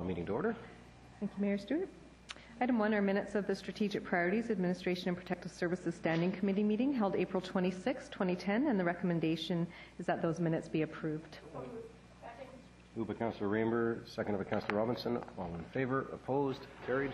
meeting to order. Thank you, Mayor Stewart. Item 1 are minutes of the Strategic Priorities Administration and Protective Services Standing Committee meeting held April 26, 2010, and the recommendation is that those minutes be approved. Moved by Councillor Rainbow, seconded by Councillor Robinson. All in favour? Opposed? Carried.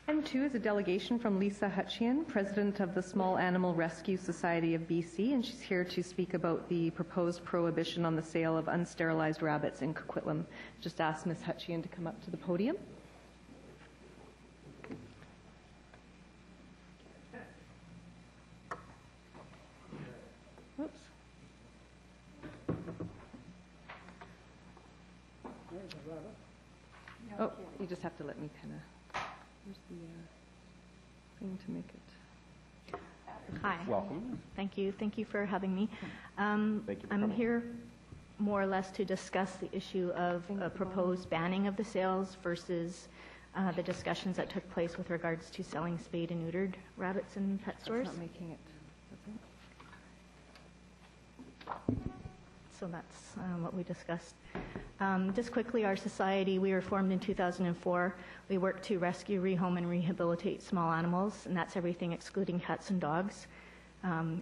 Item 2 is a delegation from Lisa Hutcheon, President of the Small Animal Rescue Society of BC, and she's here to speak about the proposed prohibition on the sale of unsterilized rabbits in Coquitlam. Just ask Ms. Hutcheon to come up to the podium. Oops. Oh, you just have to let me kind of... Where's the thing to make it? Hi. Welcome. Thank you. Thank you for having me. Thank you for I'm coming. here more or less to discuss the issue of a proposed banning of the sales versus the discussions that took place with regards to selling spayed and neutered rabbits in pet stores. It's not making it. So that's what we discussed. Just quickly, our society, we were formed in 2004. We work to rescue, rehome, and rehabilitate small animals, and that's everything excluding cats and dogs,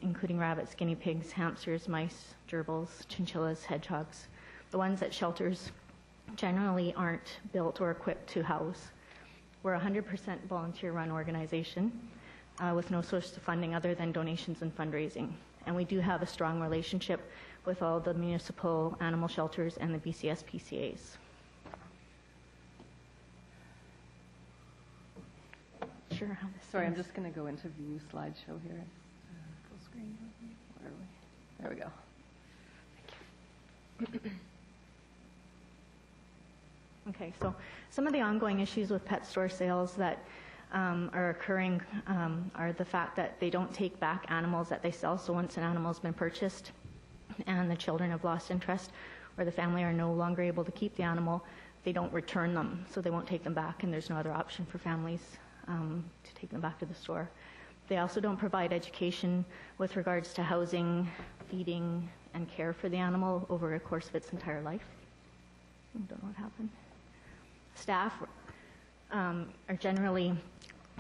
including rabbits, guinea pigs, hamsters, mice, gerbils, chinchillas, hedgehogs, the ones that shelters generally aren't built or equipped to house. We're a 100% volunteer-run organization with no source of funding other than donations and fundraising. And we do have a strong relationship with all the municipal animal shelters and the BCS PCAs. Sure. Sorry, I'm just going to go into view slideshow here. Full screen. Where are we? There we go. Thank you. Okay, so some of the ongoing issues with pet store sales that are occurring are the fact that they don't take back animals that they sell. So once an animal's been purchased and the children have lost interest or the family are no longer able to keep the animal, they don't return them. So they won't take them back, and there's no other option for families to take them back to the store. They also don't provide education with regards to housing, feeding, and care for the animal over a course of its entire life. I don't know what happened. Staff are generally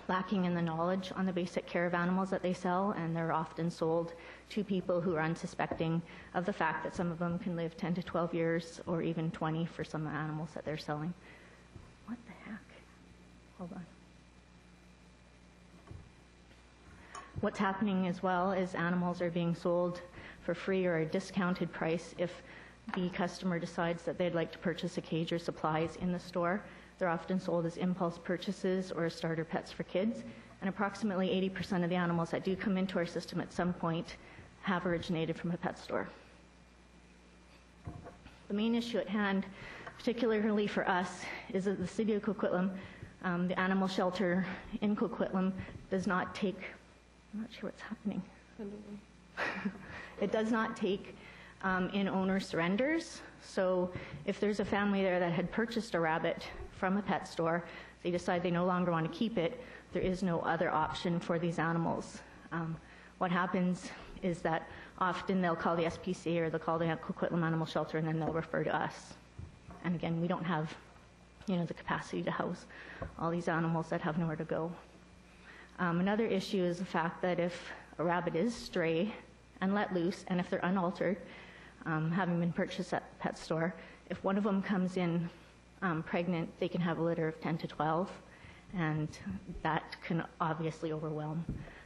lacking in the knowledge on the basic care of animals that they sell, and they're often sold to people who are unsuspecting of the fact that some of them can live 10 to 12 years or even 20 for some animals that they're selling. What the heck? Hold on. What's happening as well is animals are being sold for free or a discounted price if the customer decides that they'd like to purchase a cage or supplies in the store. They're often sold as impulse purchases or as starter pets for kids. And approximately 80% of the animals that do come into our system at some point have originated from a pet store. The main issue at hand, particularly for us, is that the City of Coquitlam, the animal shelter in Coquitlam, does not take, I'm not sure what's happening. It does not take in owner surrenders. So if there's a family there that had purchased a rabbit from a pet store, they decide they no longer want to keep it, there is no other option for these animals. What happens is that often they'll call the SPCA or they'll call the Coquitlam Animal Shelter, and then they'll refer to us. And again, we don't have, the capacity to house all these animals that have nowhere to go. Another issue is the fact that if a rabbit is stray and let loose, and if they're unaltered, having been purchased at the pet store, if one of them comes in pregnant, they can have a litter of 10 to 12, and that can obviously overwhelm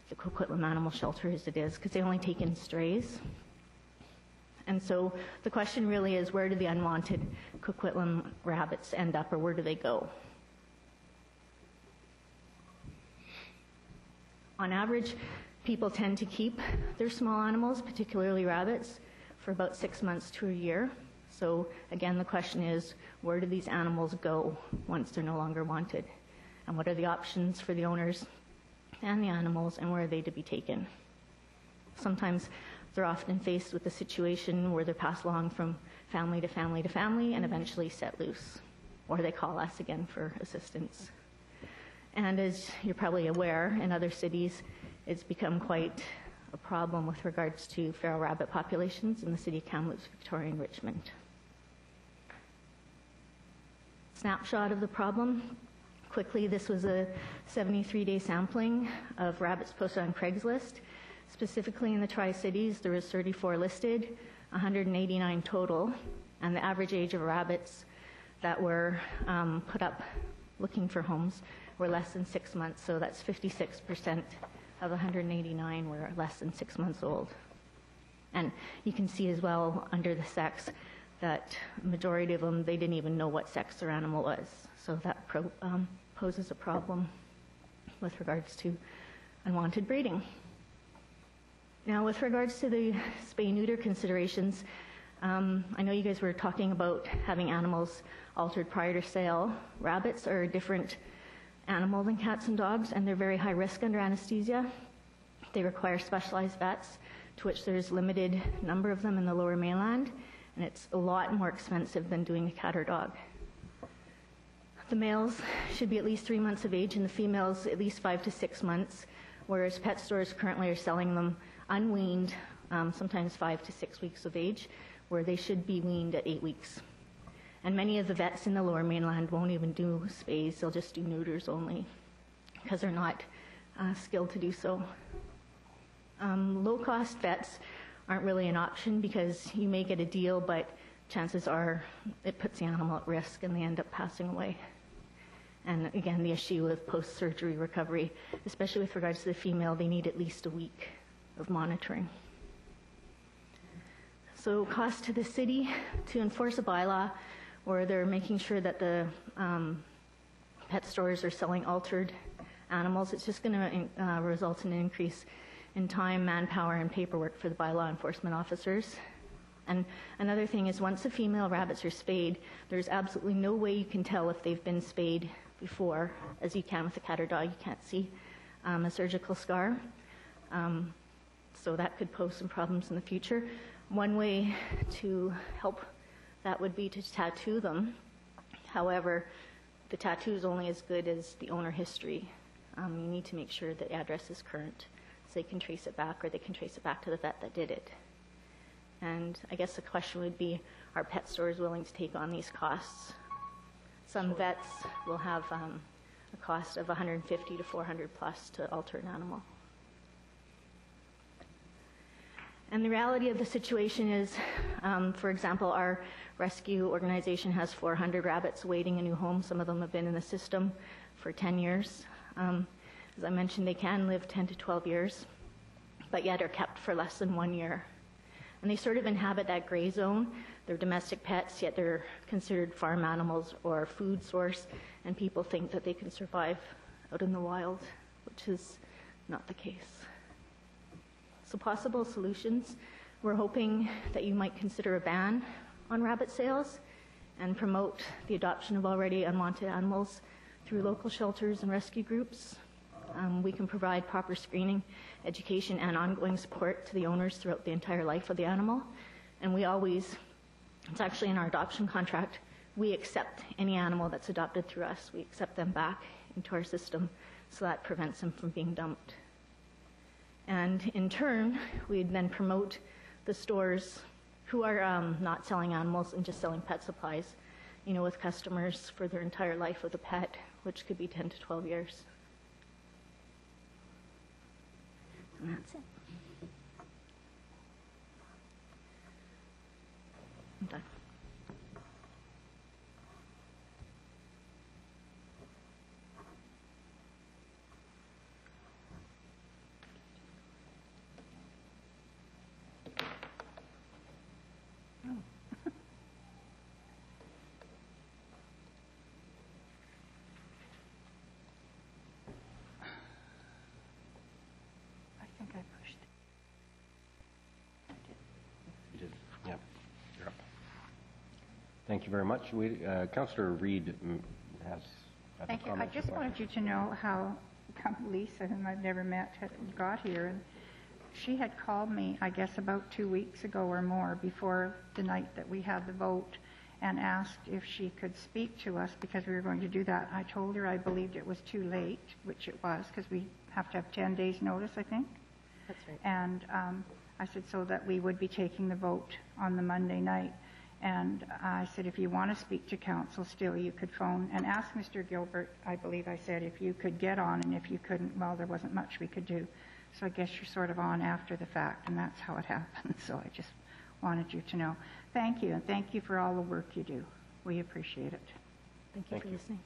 the Coquitlam Animal Shelter as it is, because they only take in strays. And so the question really is, where do the unwanted Coquitlam rabbits end up, or where do they go? On average, people tend to keep their small animals, particularly rabbits, for about 6 months to a year. So again, the question is, where do these animals go once they're no longer wanted? And what are the options for the owners and the animals, and where are they to be taken? Sometimes they're often faced with a situation where they're passed along from family to family to family and eventually set loose, or they call us again for assistance. And as you're probably aware, in other cities, it's become quite a problem with regards to feral rabbit populations in the city of Kamloops, Victoria, and Richmond. snapshot of the problem. Quickly, this was a 73-day sampling of rabbits posted on Craigslist. Specifically in the Tri-Cities, there was 34 listed, 189 total, and the average age of rabbits that were put up looking for homes were less than 6 months, so that's 56% of 189 were less than 6 months old. And you can see as well under the sex that majority of them, they didn't even know what sex their animal was. So that poses a problem with regards to unwanted breeding. Now, with regards to the spay-neuter considerations, I know you guys were talking about having animals altered prior to sale. Rabbits are a different animal than cats and dogs, and they're very high risk under anesthesia. They require specialized vets, to which there's limited number of them in the Lower Mainland, and it's a lot more expensive than doing a cat or dog. The males should be at least 3 months of age, and the females at least 5 to 6 months, whereas pet stores currently are selling them unweaned, sometimes 5 to 6 weeks of age, where they should be weaned at 8 weeks. And many of the vets in the Lower Mainland won't even do spays, they'll just do neuters only, because they're not skilled to do so. Low-cost vets aren't really an option because you may get a deal, but chances are it puts the animal at risk and they end up passing away. And again, the issue with post-surgery recovery, especially with regards to the female, they need at least a week of monitoring. So cost to the city to enforce a bylaw where they're making sure that the pet stores are selling altered animals, it's just going to result in an increase in time, manpower, and paperwork for the bylaw enforcement officers. And another thing is once the female rabbits are spayed, there's absolutely no way you can tell if they've been spayed before, as you can with a cat or dog. You can't see a surgical scar. So that could pose some problems in the future. One way to help that would be to tattoo them. However, the tattoo is only as good as the owner history. You need to make sure the address is current so they can trace it back, or they can trace it back to the vet that did it. And I guess the question would be, are pet stores willing to take on these costs? Some vets will have a cost of $150 to $400 plus to alter an animal. And the reality of the situation is, for example, our rescue organization has 400 rabbits awaiting a new home. Some of them have been in the system for 10 years. As I mentioned, they can live 10 to 12 years, but yet are kept for less than 1 year. And they sort of inhabit that gray zone. They're domestic pets, yet they're considered farm animals or food source, and people think that they can survive out in the wild, which is not the case. So possible solutions, we're hoping that you might consider a ban on rabbit sales and promote the adoption of already unwanted animals through local shelters and rescue groups. We can provide proper screening, education, and ongoing support to the owners throughout the entire life of the animal. And we always, it's actually in our adoption contract, we accept any animal that's adopted through us. We accept them back into our system, so that prevents them from being dumped. And in turn, we'd then promote the stores who are not selling animals and just selling pet supplies, with customers for their entire life of the pet, which could be 10 to 12 years. And that's it. I'm done. Thank you very much. Councillor Reid has a Thank you. I comment just or wanted you to know how Lisa, whom I've never met, had got here. And she had called me, I guess, about 2 weeks ago or more before the night that we had the vote, and asked if she could speak to us because we were going to do that. I told her I believed it was too late, which it was, because we have to have 10 days notice, I think. That's right. And I said so that we would be taking the vote on the Monday night. And I said, if you want to speak to council still, you could phone and ask Mr. Gilbert, I believe I said, if you could get on, and if you couldn't, well, there wasn't much we could do. So I guess you're sort of on after the fact, and that's how it happened. So I just wanted you to know. Thank you, and thank you for all the work you do. We appreciate it. Thank you for listening.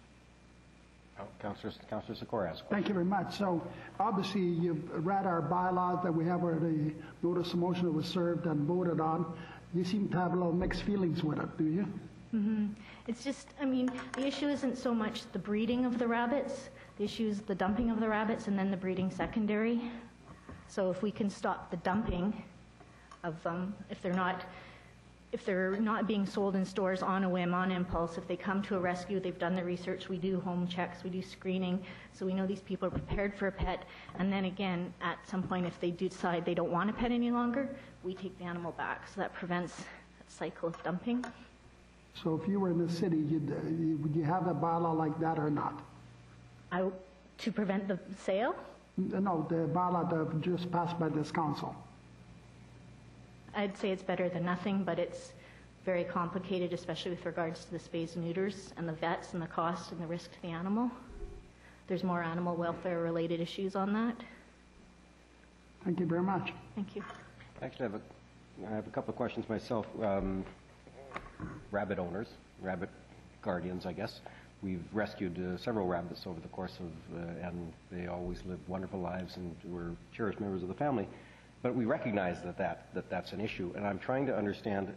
Councillor Sikora has a question. Thank you very much. So obviously you've read our bylaws that we have where the notice of motion that was served and voted on. You seem to have a little mixed feelings with it, do you? Mm-hmm. It's just, I mean, the issue isn't so much the breeding of the rabbits. The issue is the dumping of the rabbits and then the breeding secondary. So if we can stop the dumping of them, if they're not being sold in stores on a whim, on impulse, if they come to a rescue, they've done the research, we do home checks, we do screening, so we know these people are prepared for a pet, and then again, at some point, if they do decide they don't want a pet any longer, we take the animal back, so that prevents that cycle of dumping. So if you were in the city, would you have a bylaw like that or not? To prevent the sale? No, the bylaw that just passed by this council. I'd say it's better than nothing, but it's very complicated, especially with regards to the spays and neuters and the vets and the cost and the risk to the animal. There's more animal welfare related issues on that. Thank you very much. Thank you. Actually, I have a couple of questions myself. Rabbit owners, rabbit guardians, I guess. We've rescued several rabbits over the course of, and they always lived wonderful lives and were cherished members of the family. But we recognize that's an issue, and I'm trying to understand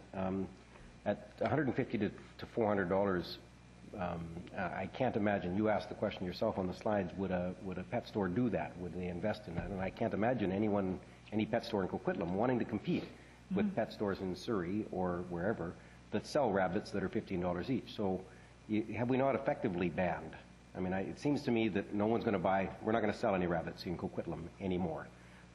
at $150 to $400. I can't imagine. You asked the question yourself on the slides. Would a pet store do that? Would they invest in that? And I can't imagine any pet store in Coquitlam wanting to compete with pet stores in Surrey or wherever that sell rabbits that are $15 each. So have we not effectively banned? I mean, it seems to me that no one's going to buy. We're not going to sell any rabbits in Coquitlam anymore.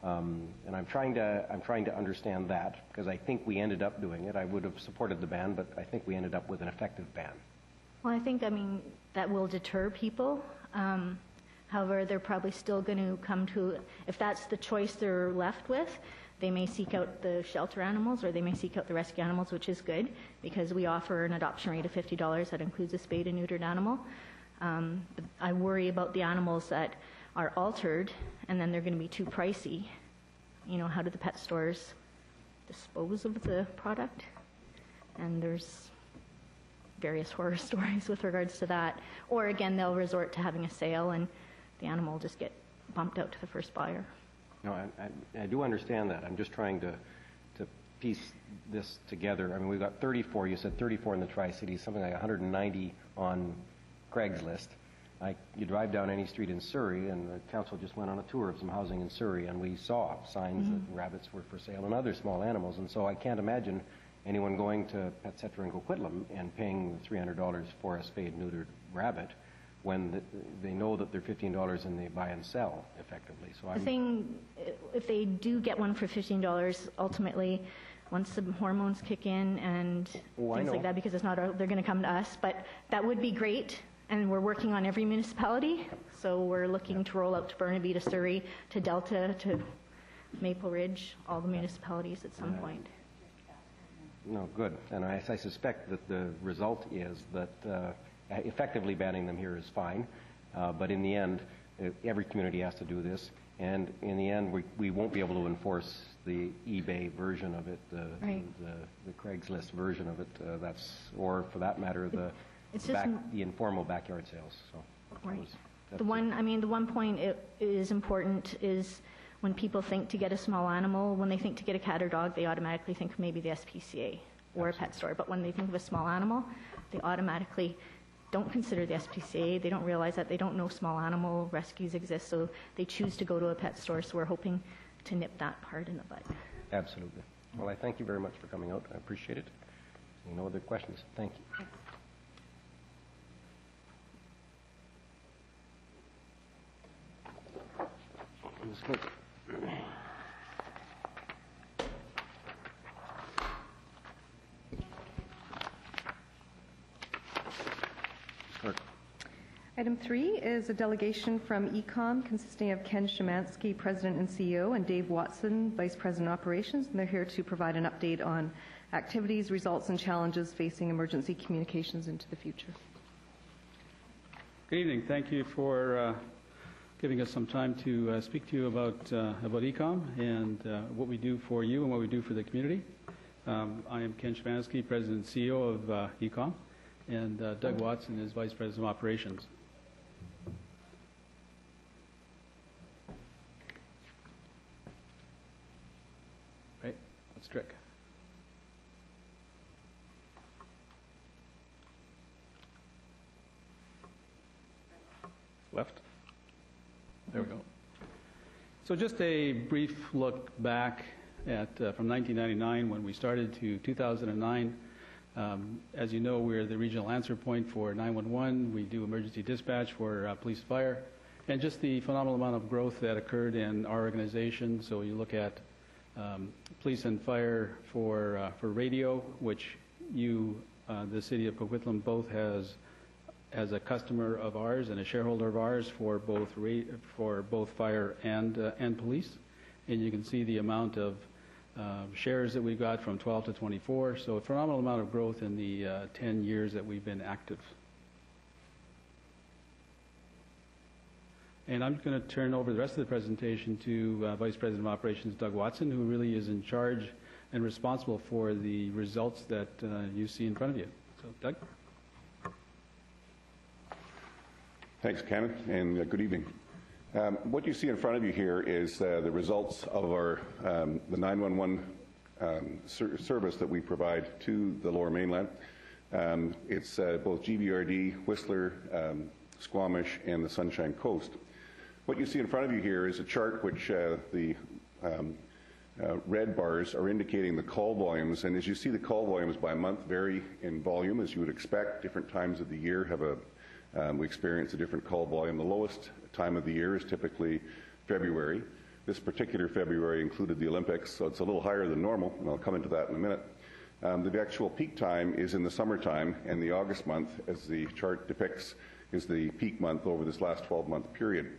And I'm trying to understand that because I think we ended up doing it. I would have supported the ban, but I think we ended up with an effective ban. Well, I think, that will deter people. However, they're probably still going to come to, if that's the choice they're left with, they may seek out the shelter animals or they may seek out the rescue animals, which is good because we offer an adoption rate of $50 that includes a spayed and neutered animal. I worry about the animals that are altered and then they're going to be too pricey. How do the pet stores dispose of the product? And there's various horror stories with regards to that. Or again, they'll resort to having a sale and the animal will just get bumped out to the first buyer. No, I do understand that. I'm just trying to piece this together. I mean, we've got 34, you said 34 in the Tri-Cities, something like 190 on Craigslist. You drive down any street in Surrey, and the council just went on a tour of some housing in Surrey, and we saw signs that rabbits were for sale and other small animals. And so I can't imagine anyone going to Pet Center in Coquitlam and paying $300 for a spayed, neutered rabbit when they know that they're $15 and they buy and sell effectively. So the thing, if they do get one for $15, ultimately, once the hormones kick in and things like that, because it's not, they're going to come to us. But that would be great. And we're working on every municipality, so we're looking to roll out to Burnaby, to Surrey, to Delta, to Maple Ridge, all the municipalities at some point. No, good. And I suspect that the result is that effectively banning them here is fine, but in the end, every community has to do this, and in the end, we won't be able to enforce the eBay version of it, the Craigslist version of it, or for that matter, the informal backyard sales. So right. The one point it is important is when people think to get a small animal, when they think to get a cat or dog, they automatically think maybe the SPCA or a pet store. But when they think of a small animal, they automatically don't consider the SPCA. They don't realize that. They don't know small animal rescues exist, so they choose to go to a pet store. So we're hoping to nip that part in the bud. Absolutely. Well, I thank you very much for coming out. I appreciate it. No other questions? Thank you. Item 3 is a delegation from E-Comm consisting of Ken Shymanski, President and CEO, and Dave Watson, Vice President Operations. And they're here to provide an update on activities, results, and challenges facing emergency communications into the future. Good evening. Thank you for giving us some time to speak to you about E-Comm and what we do for you and what we do for the community. I am Ken Shymanski, President and CEO of E-Comm, and Doug Watson is Vice President of Operations. Right, let's trick. Left. There we go. So just a brief look back at from 1999 when we started to 2009. As you know, we're the regional answer point for 911. We do emergency dispatch for police fire, and just the phenomenal amount of growth that occurred in our organization. So you look at police and fire for radio, which you, the city of Coquitlam, both has as a customer of ours and a shareholder of ours for both fire and police, and you can see the amount of shares that we got from 12 to 24. So a phenomenal amount of growth in the 10 years that we've been active. And I'm going to turn over the rest of the presentation to Vice President of Operations Doug Watson, who really is in charge and responsible for the results that you see in front of you. So, Doug. Thanks, Ken, and good evening. What you see in front of you here is the results of our the 911 service that we provide to the Lower Mainland. It's both GBRD, Whistler, Squamish, and the Sunshine Coast. What you see in front of you here is a chart which the red bars are indicating the call volumes, and as you see, the call volumes by month vary in volume, as you would expect. Different times of the year have we experience a different call volume. The lowest time of the year is typically February. This particular February included the Olympics, so it's a little higher than normal, and I'll come into that in a minute. The actual peak time is in the summertime, and the August month, as the chart depicts, is the peak month over this last 12-month period.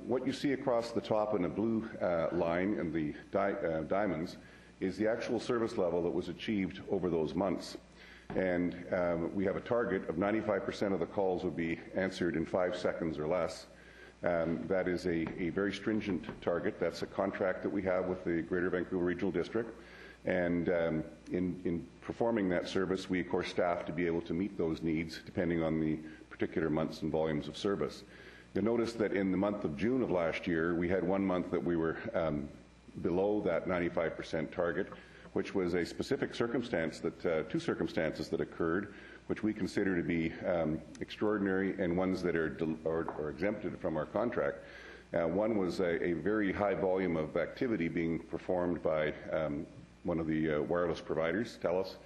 What you see across the top in the blue line and the diamonds is the actual service level that was achieved over those months. And we have a target of 95% of the calls would be answered in 5 seconds or less. That is a very stringent target. That's a contract that we have with the Greater Vancouver Regional District. And in performing that service, we, of course, staff to be able to meet those needs depending on the particular months and volumes of service. You'll notice that in the month of June of last year, we had 1 month that we were below that 95% target, which was a specific circumstance that, two circumstances that occurred, which we consider to be extraordinary and ones that are exempted from our contract. One was a very high volume of activity being performed by one of the wireless providers, TELUS,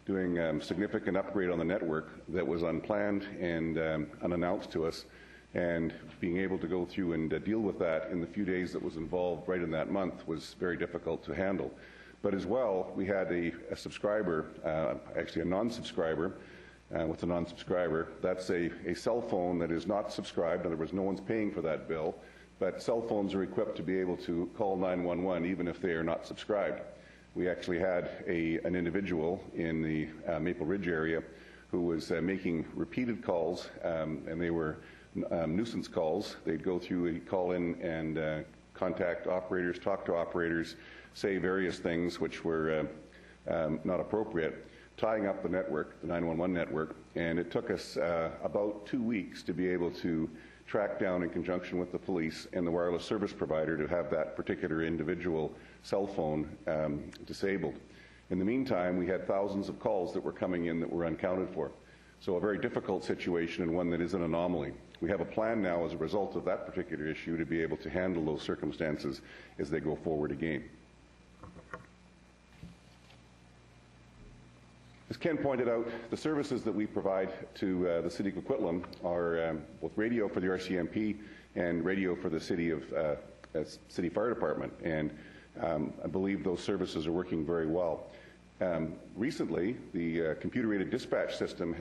doing significant upgrade on the network that was unplanned and unannounced to us, and being able to go through and deal with that in the few days that was involved right in that month was very difficult to handle. But as well, we had a subscriber, actually a non-subscriber. What's a non-subscriber? That's a cell phone that is not subscribed. In other words, no one's paying for that bill. But cell phones are equipped to be able to call 911 even if they are not subscribed. We actually had an individual in the Maple Ridge area who was making repeated calls, and they were nuisance calls. They'd go through, he'd call in and contact operators, talk to operators, say various things which were not appropriate, tying up the network, the 911 network, and it took us about 2 weeks to be able to track down in conjunction with the police and the wireless service provider to have that particular individual cell phone disabled. In the meantime, we had thousands of calls that were coming in that were unaccounted for. So a very difficult situation and one that is an anomaly. We have a plan now as a result of that particular issue to be able to handle those circumstances as they go forward again. As Ken pointed out, the services that we provide to the City of Coquitlam are both radio for the RCMP and radio for the City Fire Department, and I believe those services are working very well. Recently, the computer-aided dispatch system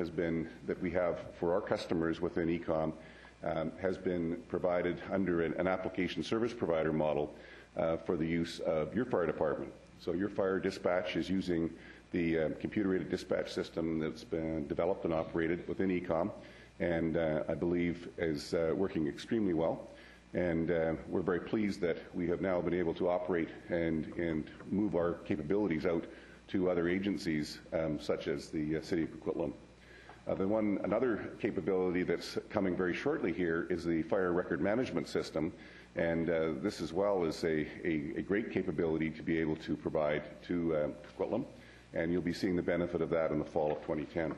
that we have for our customers within E-Comm has been provided under an application service provider model for the use of your fire department. So your fire dispatch is using the computer-aided dispatch system that's been developed and operated within E-Comm, and I believe is working extremely well. And we're very pleased that we have now been able to operate and move our capabilities out to other agencies, such as the City of Coquitlam. Another capability that's coming very shortly here is the fire record management system, and this as well is a great capability to be able to provide to Coquitlam, and you'll be seeing the benefit of that in the fall of 2010.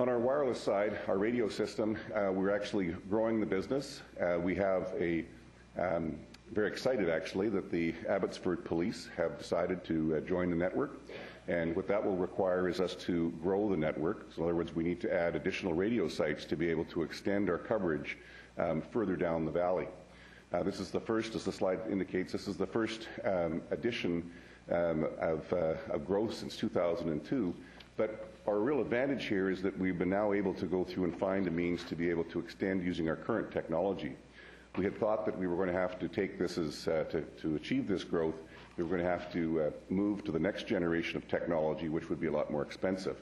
On our wireless side, our radio system, we're actually growing the business. We have very excited actually that the Abbotsford Police have decided to join the network, and what that will require is us to grow the network. So in other words, we need to add additional radio sites to be able to extend our coverage further down the valley. This is the first, as the slide indicates, this is the first addition of growth since 2002. But our real advantage here is that we've been now able to go through and find a means to be able to extend using our current technology. We had thought that we were going to have to take this as, to achieve this growth, we were going to have to move to the next generation of technology, which would be a lot more expensive.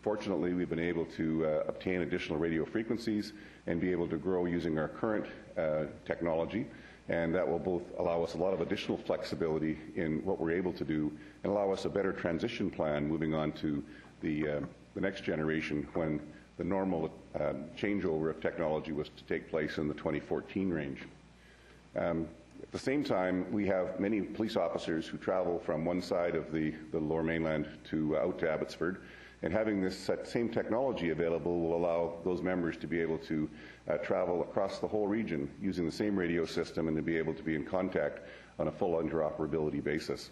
Fortunately, we've been able to obtain additional radio frequencies and be able to grow using our current technology, and that will both allow us a lot of additional flexibility in what we're able to do and allow us a better transition plan moving on to the next generation when the normal changeover of technology was to take place in the 2014 range. At the same time, we have many police officers who travel from one side of the Lower Mainland to out to Abbotsford, and having this same technology available will allow those members to be able to travel across the whole region using the same radio system and to be able to be in contact on a full interoperability basis.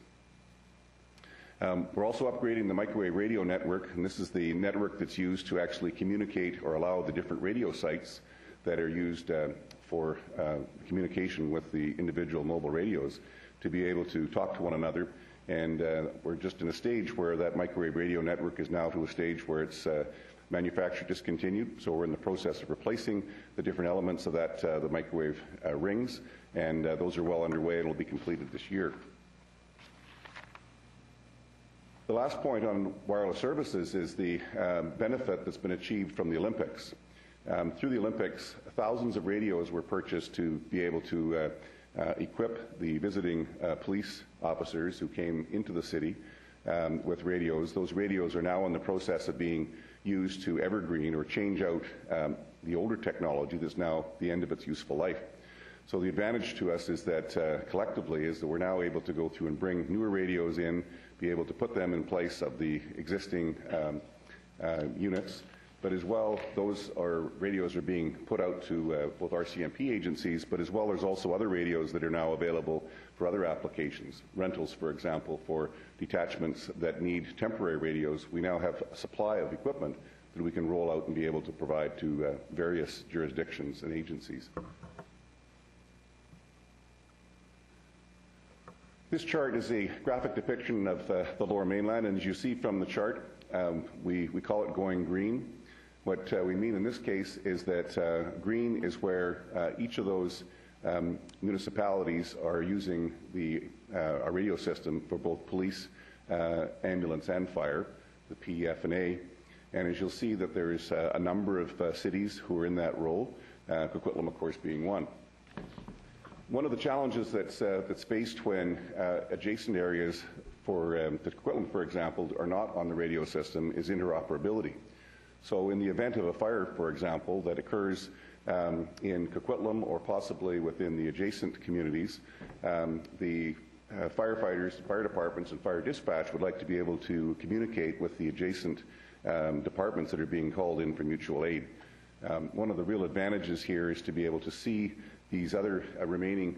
We're also upgrading the microwave radio network, and this is the network that's used to actually communicate or allow the different radio sites that are used for communication with the individual mobile radios to be able to talk to one another. And we're just in a stage where that microwave radio network is now to a stage where it's manufactured discontinued. So we're in the process of replacing the different elements of that, the microwave rings, and those are well underway and will be completed this year. The last point on wireless services is the benefit that's been achieved from the Olympics. Through the Olympics, thousands of radios were purchased to be able to equip the visiting police officers who came into the city with radios. Those radios are now in the process of being used to evergreen or change out the older technology that's now the end of its useful life. So the advantage to us is that collectively is that we're now able to go through and bring newer radios in, be able to put them in place of the existing units, but as well, those radios are being put out to both RCMP agencies, but as well there's also other radios that are now available for other applications. Rentals, for example, for detachments that need temporary radios. We now have a supply of equipment that we can roll out and be able to provide to various jurisdictions and agencies. This chart is a graphic depiction of the Lower Mainland, and as you see from the chart, we call it going green. What we mean in this case is that green is where each of those municipalities are using our radio system for both police, ambulance, and fire, the PF&A. And as you'll see that there is a number of cities who are in that role, Coquitlam, of course, being one. One of the challenges that's faced when adjacent areas for the Coquitlam, for example, are not on the radio system is interoperability. So in the event of a fire, for example, that occurs in Coquitlam or possibly within the adjacent communities, the firefighters, fire departments, and fire dispatch would like to be able to communicate with the adjacent departments that are being called in for mutual aid. One of the real advantages here is to be able to see these other remaining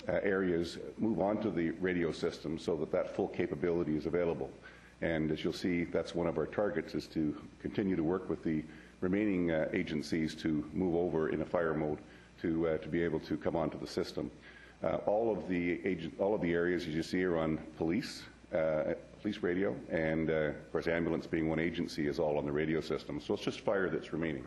areas move onto the radio system so that that full capability is available. And as you'll see, that's one of our targets, is to continue to work with the remaining agencies to move over in a fire mode to be able to come onto the system. All of the areas, as you see, are on police radio, and of course ambulance being one agency is all on the radio system. So it's just fire that's remaining.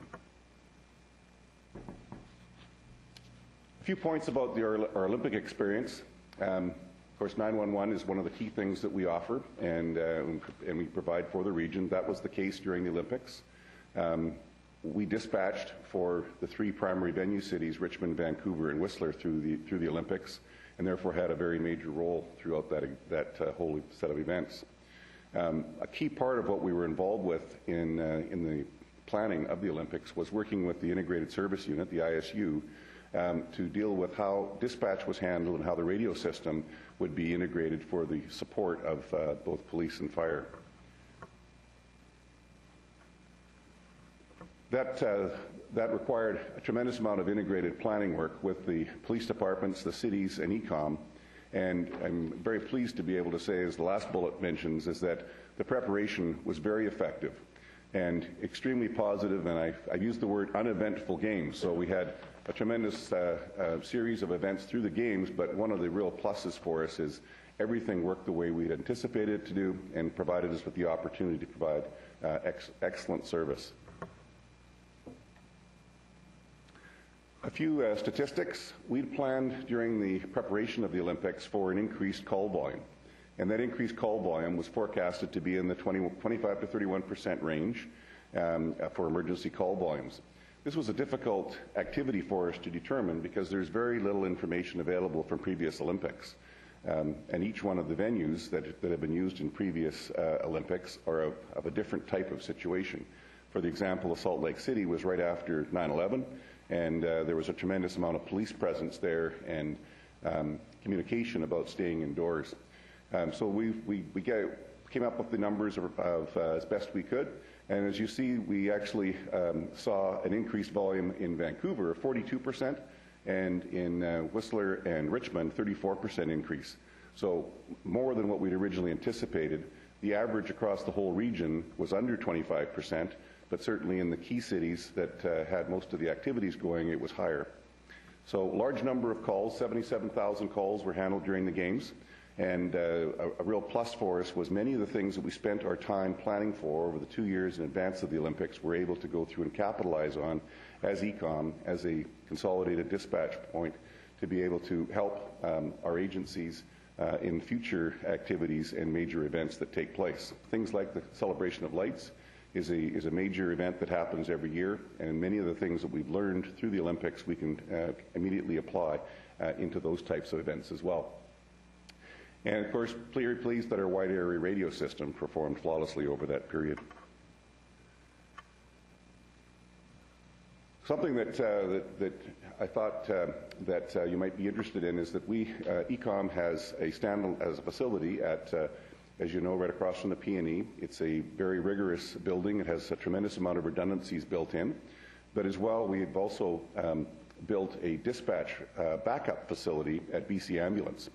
A few points about our Olympic experience. Of course, 911 is one of the key things that we offer and we provide for the region. That was the case during the Olympics. We dispatched for the 3 primary venue cities, Richmond, Vancouver, and Whistler, through the Olympics, and therefore had a very major role throughout that whole set of events. A key part of what we were involved with in the planning of the Olympics was working with the Integrated Service Unit, the ISU, to deal with how dispatch was handled and how the radio system would be integrated for the support of both police and fire. That required a tremendous amount of integrated planning work with the police departments, the cities, and E-Comm. And I'm very pleased to be able to say, as the last bullet mentions, is that the preparation was very effective and extremely positive, and I've used the word uneventful games. So we had a tremendous series of events through the games, but one of the real pluses for us is everything worked the way we had anticipated it to do and provided us with the opportunity to provide excellent service. A few statistics. We'd planned during the preparation of the Olympics for an increased call volume, and that increased call volume was forecasted to be in the 25 to 31% range for emergency call volumes. This was a difficult activity for us to determine because there's very little information available from previous Olympics. And each one of the venues that have been used in previous Olympics are of a different type of situation. For the example of Salt Lake City was right after 9/11, and there was a tremendous amount of police presence there and communication about staying indoors. So we came up with the numbers of as best we could, and as you see, we actually saw an increased volume in Vancouver of 42%, and in Whistler and Richmond, 34% increase. So more than what we'd originally anticipated. The average across the whole region was under 25%, but certainly in the key cities that had most of the activities going, it was higher. So large number of calls, 77,000 calls were handled during the games, and a real plus for us was many of the things that we spent our time planning for over the 2 years in advance of the Olympics we're able to go through and capitalize on as E-Comm, as a consolidated dispatch point, to be able to help our agencies in future activities and major events that take place. Things like the Celebration of Lights is a major event that happens every year, and many of the things that we've learned through the Olympics we can immediately apply into those types of events as well. And of course, very pleased that our wide area radio system performed flawlessly over that period. Something that I thought that you might be interested in is that E-Comm has a facility at, as you know, right across from the P&E. It's a very rigorous building. It has a tremendous amount of redundancies built in. But as well, we've also built a dispatch backup facility at BC Ambulance.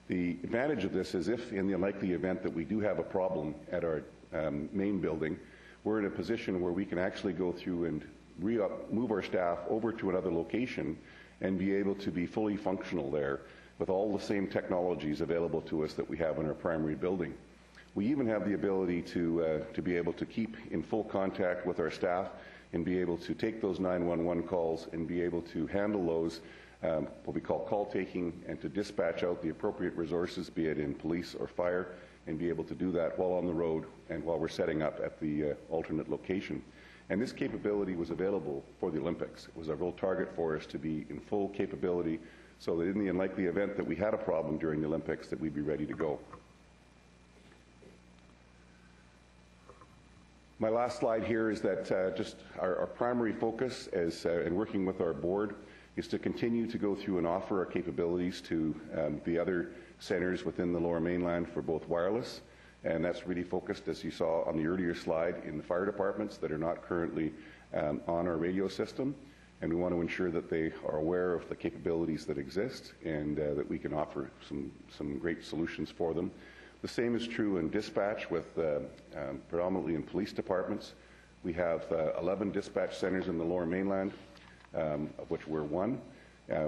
The advantage of this is if, in the unlikely event that we do have a problem at our main building, we're in a position where we can actually go through and move our staff over to another location and be able to be fully functional there with all the same technologies available to us that we have in our primary building. We even have the ability to be able to keep in full contact with our staff and be able to take those 911 calls and be able to handle those what we call call taking, and to dispatch out the appropriate resources, be it in police or fire, and be able to do that while on the road and while we're setting up at the alternate location. And this capability was available for the Olympics. It was a real target for us to be in full capability so that in the unlikely event that we had a problem during the Olympics, that we'd be ready to go. My last slide here is that just our primary focus as in working with our board is to continue to go through and offer our capabilities to the other centres within the Lower Mainland for both wireless, and that's really focused, as you saw on the earlier slide, in the fire departments that are not currently on our radio system, and we want to ensure that they are aware of the capabilities that exist and that we can offer some great solutions for them. The same is true in dispatch with predominantly in police departments. We have 11 dispatch centres in the Lower Mainland, of which we're one.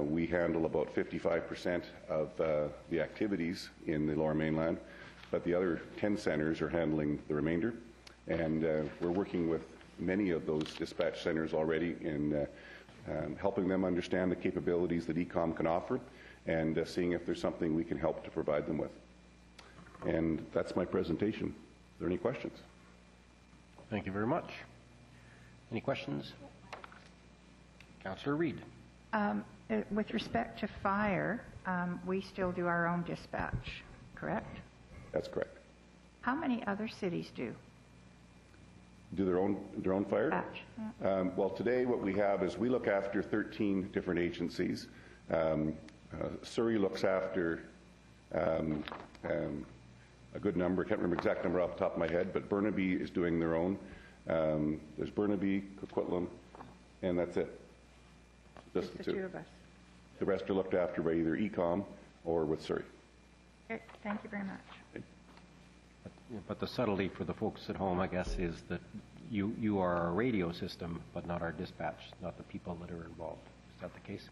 We handle about 55% of the activities in the Lower Mainland, but the other 10 centres are handling the remainder. And we're working with many of those dispatch centres already in helping them understand the capabilities that E-Comm can offer, and seeing if there's something we can help to provide them with. And that's my presentation. Are there any questions? Thank you very much. Any questions? Councillor Reid. With respect to fire, we still do our own dispatch, correct? That's correct. How many other cities do? Do their own fire? Dispatch. Well, today what we have is we look after 13 different agencies. Surrey looks after a good number. I can't remember exact number off the top of my head, but Burnaby is doing their own. There's Burnaby, Coquitlam, and that's it. Just the two of us. The rest are looked after by either E-Comm or with Surrey. Okay, thank you very much. But the subtlety for the folks at home, I guess, is that you are our radio system, but not our dispatch, not the people that are involved. Is that the case?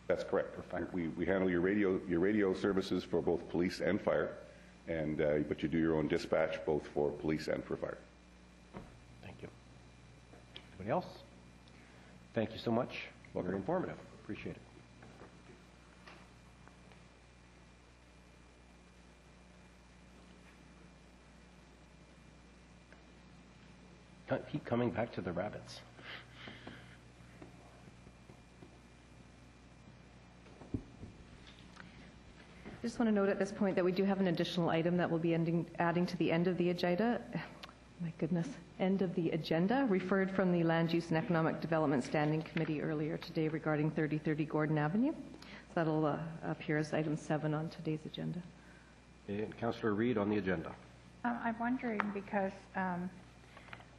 That's correct. We handle your radio services for both police and fire, and but you do your own dispatch both for police and for fire. Thank you. Anybody else? Thank you so much. Very informative. Appreciate it. Keep coming back to the rabbits. I just want to note at this point that we do have an additional item that will be adding to the end of the agenda. My goodness, end of the agenda, referred from the Land Use and Economic Development Standing Committee earlier today regarding 3030 Gordon Avenue. So that'll appear as item 7 on today's agenda. And Councillor Reid on the agenda. I'm wondering because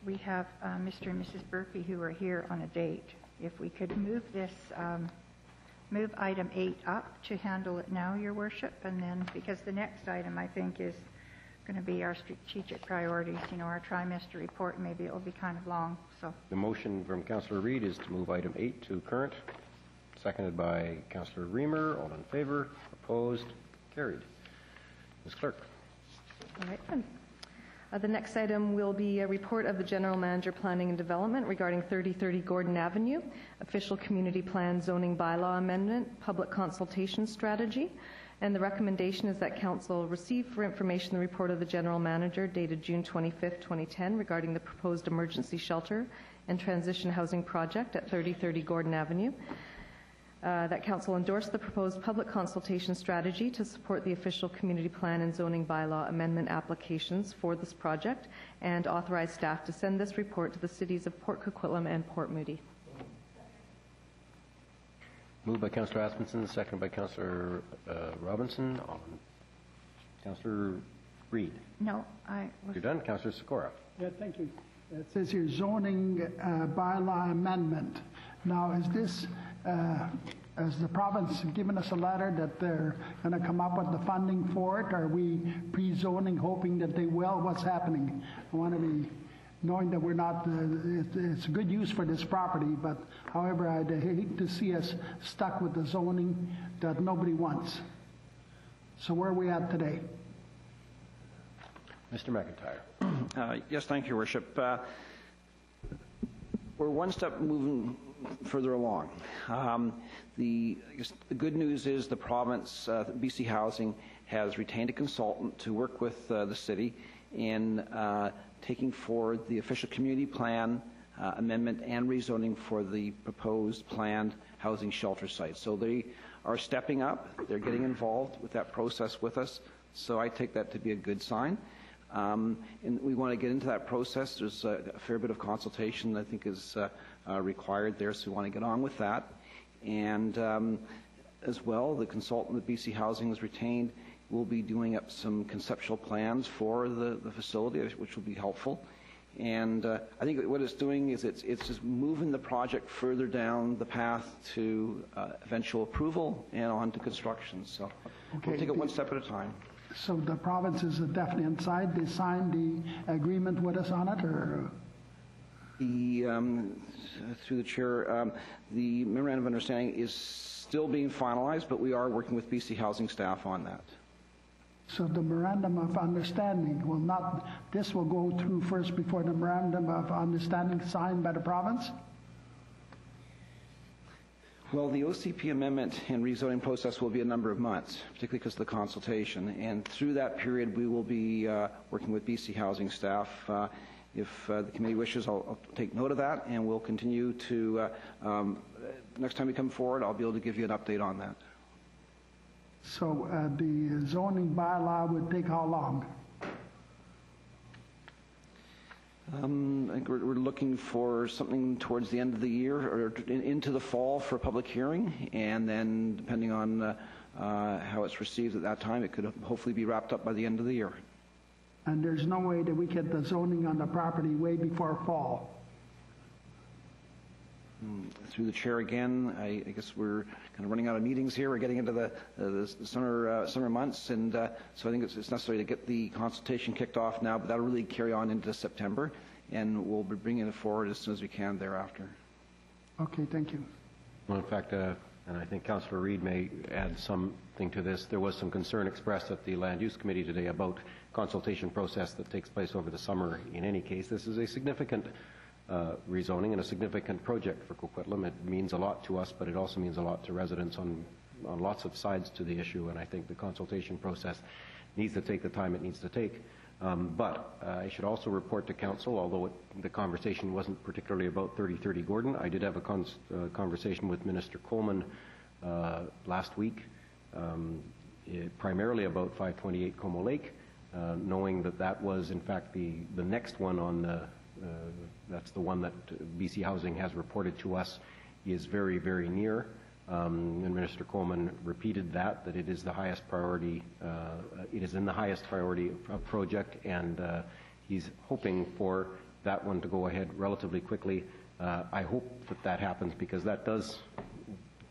we have Mr. and Mrs. Burpee who are here on a date. If we could move this, move item 8 up to handle it now, Your Worship, and then because the next item I think is going to be our strategic priorities, you know, our trimester report. Maybe it will be kind of long. So the motion from Councillor Reid is to move item 8 to current, seconded by Councillor Reamer. All in favour? Opposed? Carried. Ms. Clerk. All right then. The next item will be a report of the General Manager Planning and Development regarding 3030 Gordon Avenue, official community plan zoning bylaw amendment, public consultation strategy. And the recommendation is that Council receive for information the report of the General Manager dated June 25th, 2010 regarding the proposed emergency shelter and transition housing project at 3030 Gordon Avenue. That Council endorse the proposed public consultation strategy to support the official community plan and zoning bylaw amendment applications for this project, and authorize staff to send this report to the cities of Port Coquitlam and Port Moody. Moved by Councillor Asmussen, seconded by Councillor Robinson. On Councillor Reid. no, I was. You're done. Councillor Sikora. Yeah, thank you. It says here zoning bylaw amendment. Now, is this, has the province given us a letter that they're going to come up with the funding for it? Are we pre-zoning, hoping that they will? What's happening? I want to be knowing that we're not, it's a good use for this property, but however, I'd hate to see us stuck with the zoning that nobody wants. So where are we at today? Mr. McIntyre. Yes, thank you, Your Worship. We're one step moving further along. I guess the good news is the province, BC Housing, has retained a consultant to work with the city in taking forward the official community plan amendment and rezoning for the proposed planned housing shelter site. So they are stepping up. They're getting involved with that process with us. So I take that to be a good sign. And we want to get into that process. There's a fair bit of consultation I think is required there, so we want to get on with that. And as well, the consultant that BC Housing has retained will be doing up some conceptual plans for the facility, which will be helpful. And I think what it's doing is it's just moving the project further down the path to eventual approval and on to construction. So we'll take it one step at a time. So the province is definitely inside. They signed the agreement with us on it, or? Through the chair, the memorandum of understanding is still being finalized, but we are working with BC Housing staff on that. So the memorandum of understanding will not, this will go through first before the memorandum of understanding signed by the province? Well, the OCP amendment and rezoning process will be a number of months, particularly because of the consultation. And through that period, we will be working with BC Housing staff. If the committee wishes, I'll take note of that, and we'll continue to, next time we come forward, I'll be able to give you an update on that. So the zoning bylaw would take how long? I think we're looking for something towards the end of the year or into the fall for a public hearing, and then depending on how it's received at that time, it could hopefully be wrapped up by the end of the year. And there's no way that we get the zoning on the property way before fall? Through the chair again, I guess we're kind of running out of meetings here. We're getting into the summer months, and so I think it's necessary to get the consultation kicked off now, but that'll really carry on into September, and we'll be bringing it forward as soon as we can thereafter. Okay, thank you. Well, in fact, and I think Councillor Reid may add something to this, there was some concern expressed at the Land Use Committee today about consultation process that takes place over the summer. In any case, this is a significant rezoning and a significant project for Coquitlam. It means a lot to us, but it also means a lot to residents on lots of sides to the issue, and I think the consultation process needs to take the time it needs to take. But I should also report to Council, although the conversation wasn't particularly about 3030 Gordon, I did have a conversation with Minister Coleman last week, primarily about 528 Como Lake, knowing that that was in fact the next one on the that's the one that BC Housing has reported to us is very, very near. And Minister Coleman repeated that it is the highest priority, it is in the highest priority project, and he's hoping for that one to go ahead relatively quickly. I hope that happens, because that does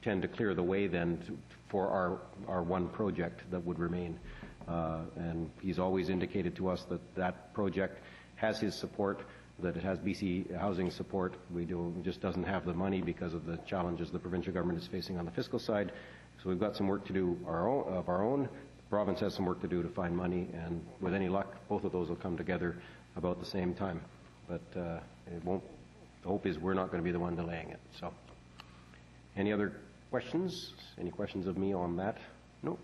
tend to clear the way then for our one project that would remain. And he's always indicated to us that project has his support, that it has BC Housing support. It just doesn't have the money because of the challenges the provincial government is facing on the fiscal side. So we've got some work to do of our own. The province has some work to do to find money, and with any luck, both of those will come together about the same time. But it won't. The hope is we're not going to be the one delaying it. So, any other questions? Any questions of me on that? No.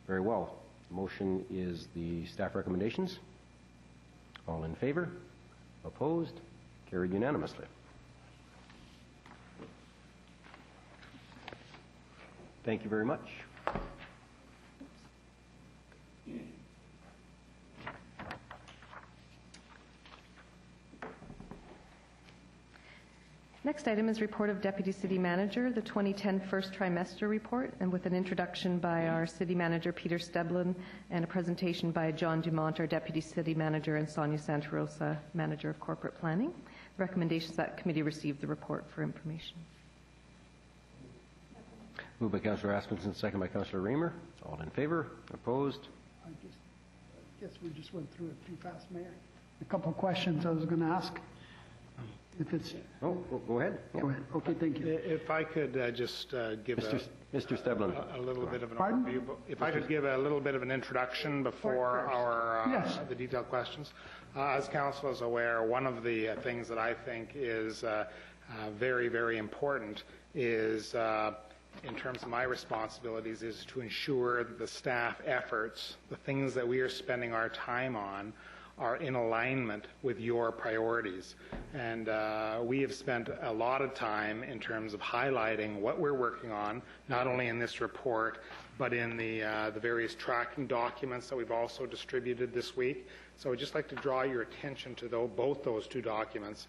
Very well. The motion is the staff recommendations. All in favor? Opposed? Carried unanimously. Thank you very much. Next item is report of Deputy City Manager, the 2010 first trimester report, and with an introduction by our City Manager, Peter Steblin, and a presentation by John Dumont, our Deputy City Manager, and Sonia Santarosa, Manager of Corporate Planning. The recommendations that committee received the report for information. Moved by Councillor Askinson, second by Councillor Raymer. All in favor? Opposed? I guess we just went through it too fast, Mayor. A couple of questions I was going to ask. If it's... Oh, go ahead. Go ahead. Okay, thank you. If I could just give Mr. Steblin. a little bit of an Pardon? overview. If I could give a little bit of an introduction before our Yes. the detailed questions. As Council is aware, one of the things that I think is very, very important is, in terms of my responsibilities, is to ensure that the staff efforts, the things that we are spending our time on, are in alignment with your priorities. And we have spent a lot of time in terms of highlighting what we're working on, not only in this report, but in the various tracking documents that we've also distributed this week. So I'd just like to draw your attention to both those two documents,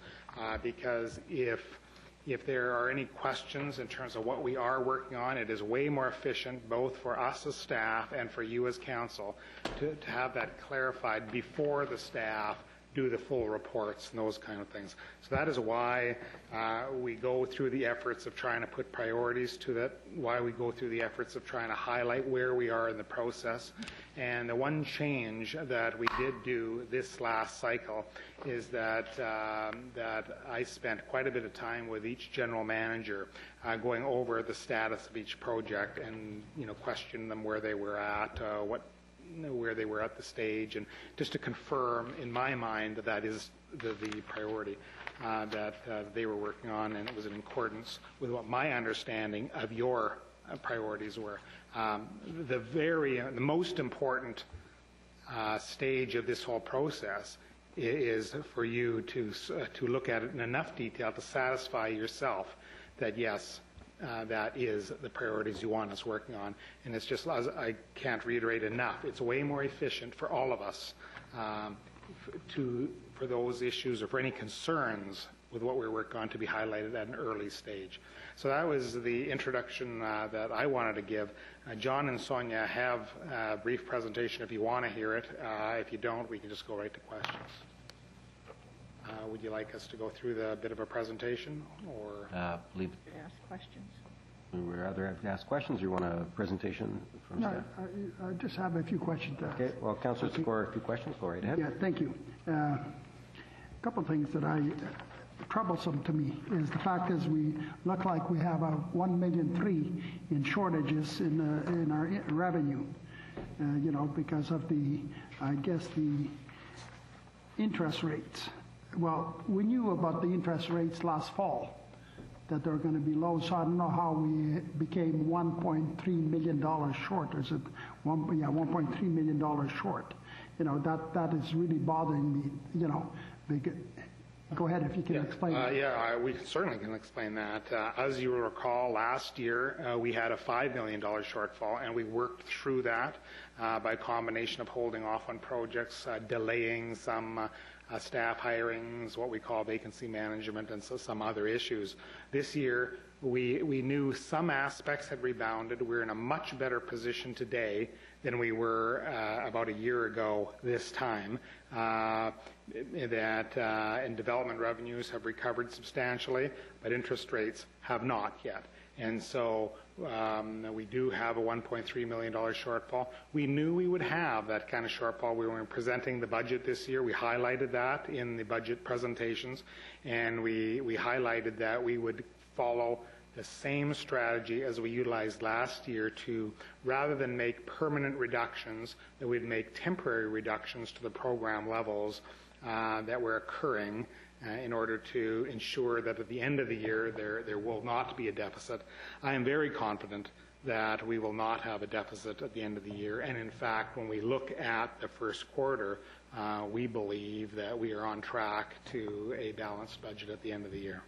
because if there are any questions in terms of what we are working on, it is way more efficient both for us as staff and for you as council to have that clarified before the staff do the full reports and those kind of things. So that is why we go through the efforts of trying to put priorities to that, why we go through the efforts of trying to highlight where we are in the process. And the one change that we did do this last cycle is that I spent quite a bit of time with each general manager going over the status of each project and, questioning them where they were at, where they were at the stage, and just to confirm in my mind that is the priority that they were working on, and it was in accordance with what my understanding of your priorities were. The most important stage of this whole process is for you to look at it in enough detail to satisfy yourself that yes, that is the priorities you want us working on. And it's just, I can't reiterate enough, it's way more efficient for all of us for those issues or for any concerns with what we're working on to be highlighted at an early stage. So that was the introduction that I wanted to give. John and Sonia have a brief presentation if you want to hear it. If you don't, we can just go right to questions. Would you like us to go through the bit of a presentation, or ask questions? Would we rather have to ask questions, or you want a presentation from No, staff? I just have a few questions to ask. Okay, well, Councillor Sikora, a few questions. Go right ahead. Yeah, thank you. A couple of things that troublesome to me is the fact is we look like we have a $1.3 million in shortages in our revenue, because of the interest rates. Well, we knew about the interest rates last fall, that they're going to be low, so I don't know how we became $1.3 million short. Or is it $1.3 million short? That is really bothering me, Go ahead if you can explain that. We certainly can explain that. As you recall, last year we had a $5 million shortfall, and we worked through that by a combination of holding off on projects, delaying some staff hirings, what we call vacancy management, and so some other issues. This year, we knew some aspects had rebounded. We're in a much better position today than we were about a year ago this time. And development revenues have recovered substantially, but interest rates have not yet. And so we do have a $1.3 million shortfall. We knew we would have that kind of shortfall. We were presenting the budget this year. We highlighted that in the budget presentations, and we highlighted that we would follow the same strategy as we utilized last year to, rather than make permanent reductions, that we'd make temporary reductions to the program levels that were occurring in order to ensure that at the end of the year there will not be a deficit. I am very confident that we will not have a deficit at the end of the year, and in fact, when we look at the first quarter, we believe that we are on track to a balanced budget at the end of the year.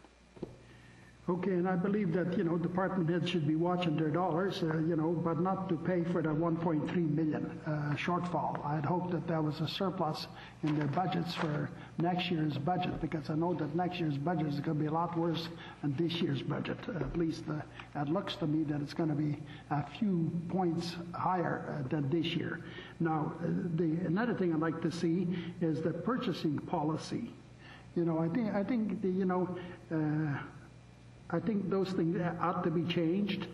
Okay, and I believe that, department heads should be watching their dollars, but not to pay for the 1.3 million shortfall. I'd hoped that was a surplus in their budgets for next year's budget, because I know that next year's budget is going to be a lot worse than this year's budget. At least it looks to me that it's going to be a few points higher than this year. Now, another thing I'd like to see is the purchasing policy. I think those things ought to be changed,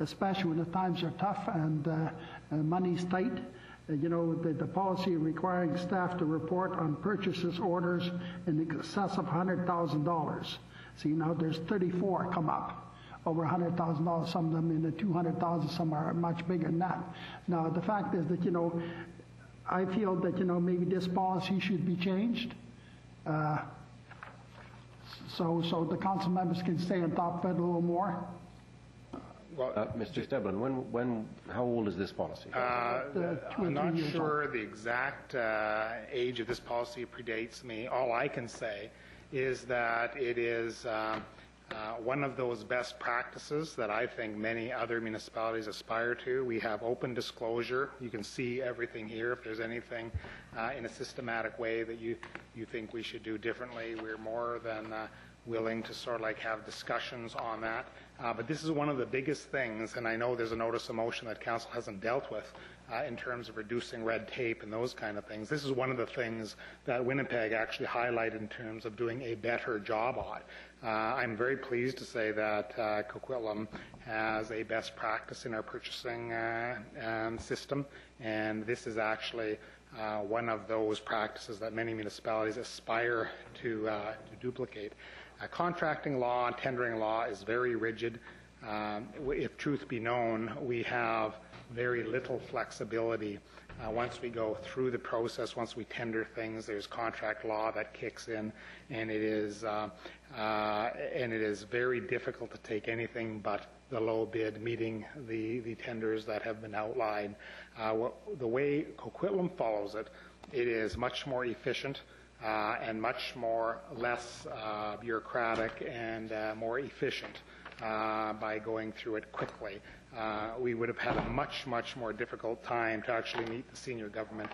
especially when the times are tough and money's tight. The policy requiring staff to report on purchases orders in excess of $100,000. See, now there's 34 come up, over $100,000, some of them in the 200,000, some are much bigger than that. Now, the fact is that, I feel that, maybe this policy should be changed. So the council members can stay on top of it a little more. Well, Mr. Steblin, how old is this policy? I'm not sure the exact age of this policy predates me. All I can say is that it is one of those best practices that I think many other municipalities aspire to. We have open disclosure. You can see everything here. If there's anything in a systematic way that you think we should do differently, we're more than willing to sort of have discussions on that. But this is one of the biggest things, and I know there's a notice of motion that council hasn't dealt with in terms of reducing red tape and those kind of things. This is one of the things that Winnipeg actually highlighted in terms of doing a better job on. I'm very pleased to say that Coquitlam has a best practice in our purchasing system, and this is actually one of those practices that many municipalities aspire to duplicate. Contracting law and tendering law is very rigid. If truth be known, we have very little flexibility. Once we go through the process, once we tender things, there's contract law that kicks in, and it is very difficult to take anything but the low bid, meeting the tenders that have been outlined. The way Coquitlam follows it, it is much more efficient and much less bureaucratic and more efficient by going through it quickly. We would have had a much more difficult time to actually meet the senior government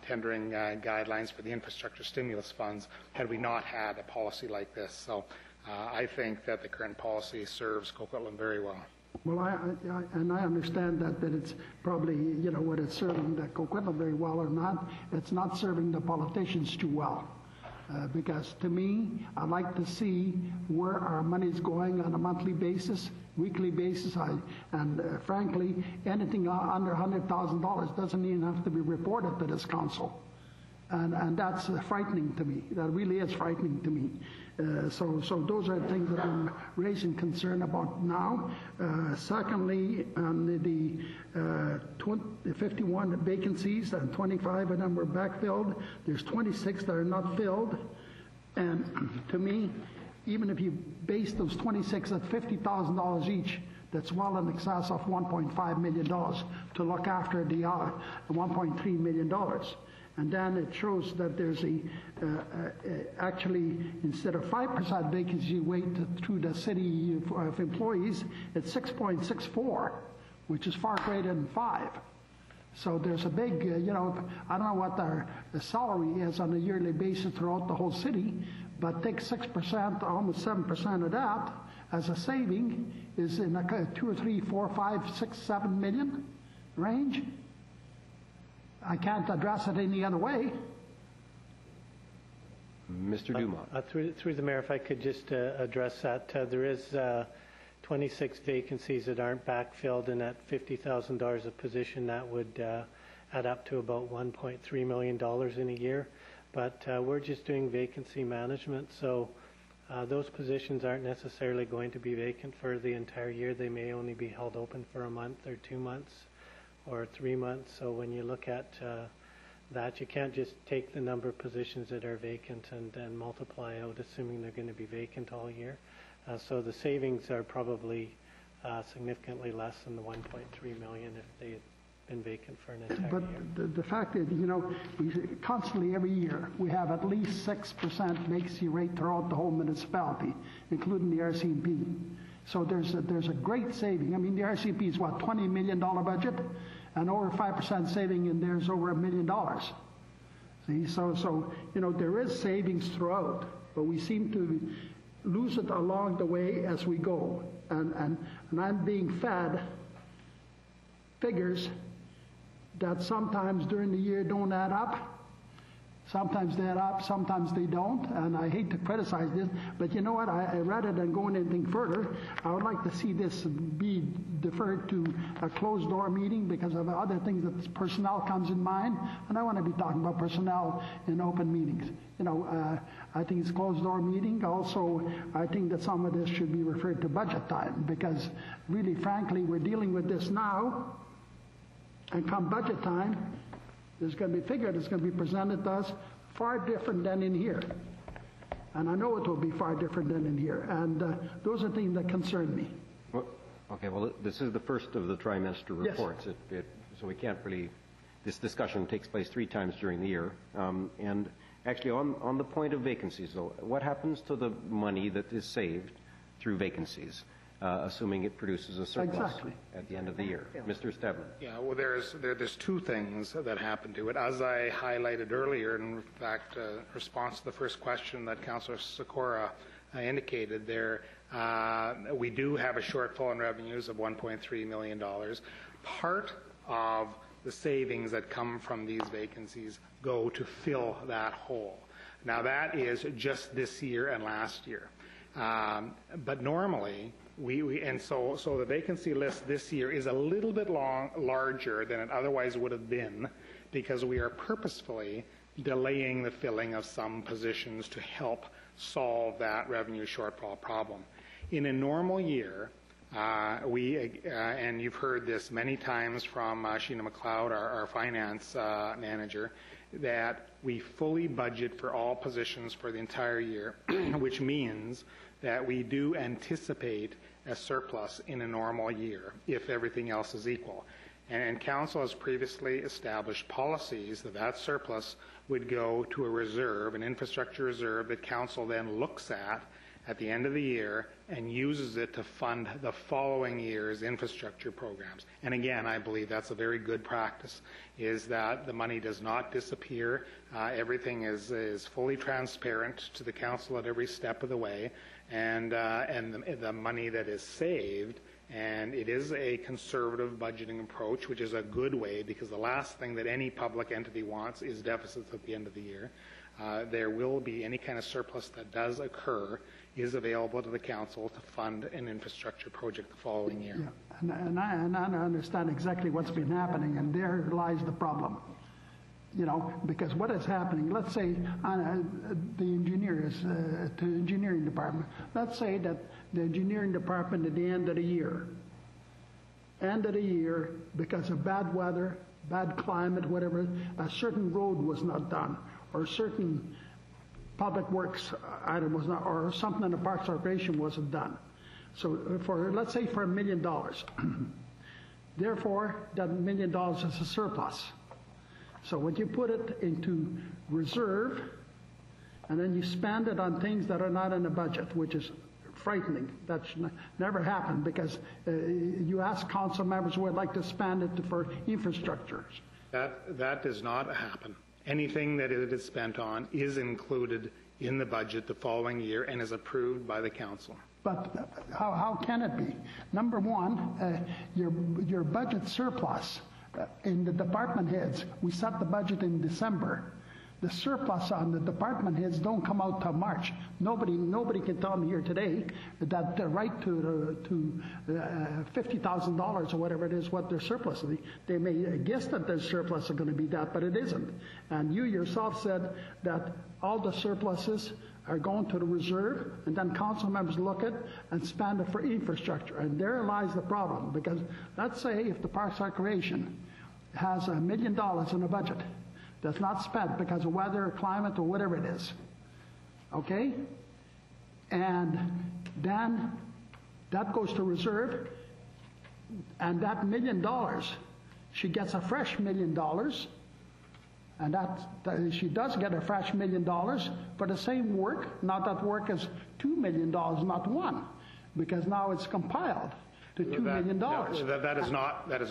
tendering guidelines for the infrastructure stimulus funds had we not had a policy like this. So I think that the current policy serves Coquitlam very well. Well, I understand that it's probably, whether it's serving the Coquitlam very well or not, it's not serving the politicians too well. Because to me, I'd like to see where our money's going on a monthly basis, weekly basis, frankly, anything under $100,000 doesn't even have to be reported to this council. And that's frightening to me. That really is frightening to me. So those are things that I'm raising concern about now. Secondly, on the 51 vacancies, and 25 of them were backfilled. There's 26 that are not filled. And to me, even if you base those 26 at $50,000 each, that's well in excess of $1.5 million to look after the $1.3 million. And then it shows that there's actually, instead of 5% vacancy rate through the city of employees, it's 6.64, which is far greater than 5. So there's a big, I don't know what the salary is on a yearly basis throughout the whole city, but take 6%, almost 7% of that as a saving is in a 2 or 3, 4, 5, 6, 7 million range. I can't address it any other way. Mr. Dumont. Through the Mayor, if I could just address that. There is 26 vacancies that aren't backfilled, and at $50,000 a position, that would add up to about $1.3 million in a year. But we're just doing vacancy management, so those positions aren't necessarily going to be vacant for the entire year. They may only be held open for a month or 2 months or 3 months. So when you look at that, you can't just take the number of positions that are vacant and multiply out, assuming they're going to be vacant all year. So the savings are probably significantly less than the $1.3 million if they had been vacant for an entire year. But the fact is, we constantly every year we have at least 6% vacancy rate throughout the whole municipality, including the RCMP. So there's a great saving. I mean, the RCMP is what, $20 million budget, and over 5% saving in there's over $1 million. See, so there is savings throughout, but we seem to lose it along the way as we go. And I'm being fed figures that sometimes during the year don't add up. Sometimes they add up, sometimes they don't, and I hate to criticize this, but you know what, rather than going anything further, I would like to see this be deferred to a closed-door meeting because of other things that personnel comes in mind, and I want to be talking about personnel in open meetings. I think it's a closed-door meeting. Also, I think that some of this should be referred to budget time because really, frankly, we're dealing with this now, and come budget time, there's going to be a figure that's going to be presented to us far different than in here. And I know it will be far different than in here. And those are things that concern me. Well, okay, well, this is the first of the trimester reports. Yes. So we can't really, this discussion takes place 3 times during the year. And actually, on the point of vacancies, though, what happens to the money that is saved through vacancies? Assuming it produces a surplus at the end of the year. Yeah. Mr. Stedman. Yeah, well, there's 2 things that happen to it. As I highlighted earlier, in fact, in response to the first question that Councillor Sikora indicated there, we do have a shortfall in revenues of $1.3 million. Part of the savings that come from these vacancies go to fill that hole. Now, that is just this year and last year. But normally, so the vacancy list this year is a little bit larger than it otherwise would have been because we are purposefully delaying the filling of some positions to help solve that revenue shortfall problem. In a normal year, And you've heard this many times from Sheena McLeod, our finance manager, that we fully budget for all positions for the entire year, which means that we do anticipate a surplus in a normal year if everything else is equal. And Council has previously established policies that surplus would go to a reserve, an infrastructure reserve that Council then looks at the end of the year and uses it to fund the following year's infrastructure programs. And again, I believe that's a very good practice, is that the money does not disappear. Everything is fully transparent to the Council at every step of the way, and the money that is saved, and it is a conservative budgeting approach, which is a good way, because the last thing that any public entity wants is deficits at the end of the year. There will be any kind of surplus that does occur is available to the Council to fund an infrastructure project the following year. Yeah. And I understand exactly what's been happening, and there lies the problem. You know, because what is happening, let's say the engineers, to the engineering department, let's say that the engineering department at the end of the year, because of bad weather, bad climate, whatever, a certain road was not done, or a certain public works item was not, or something in the parks operation wasn't done. So let's say for $1 million. Therefore, that $1 million is a surplus. So when you put it into reserve, and then you spend it on things that are not in the budget, which is frightening. That should never happen, because you ask council members who would like to spend it for infrastructures. That does not happen. Anything that it is spent on is included in the budget the following year and is approved by the council. But how can it be? Number one, your budget surplus in the department heads, we set the budget in December. The surplus on the department heads don't come out till March. Nobody can tell me here today that the right to $50,000 or whatever it is, what their surplus is. They may guess that their surplus are going to be that, but it isn't. And you yourself said that all the surpluses are going to the reserve, and then council members look at and spend it for infrastructure. And there lies the problem, because let's say if the Parks Recreation has $1 million in the budget that's not spent because of weather or climate or whatever it is, okay? And then that goes to reserve, and that $1 million, she gets a fresh $1 million, and that she does get a fresh $1 million for the same work. Now that work is $2 million, not one, because now it's compiled to $2 million. That is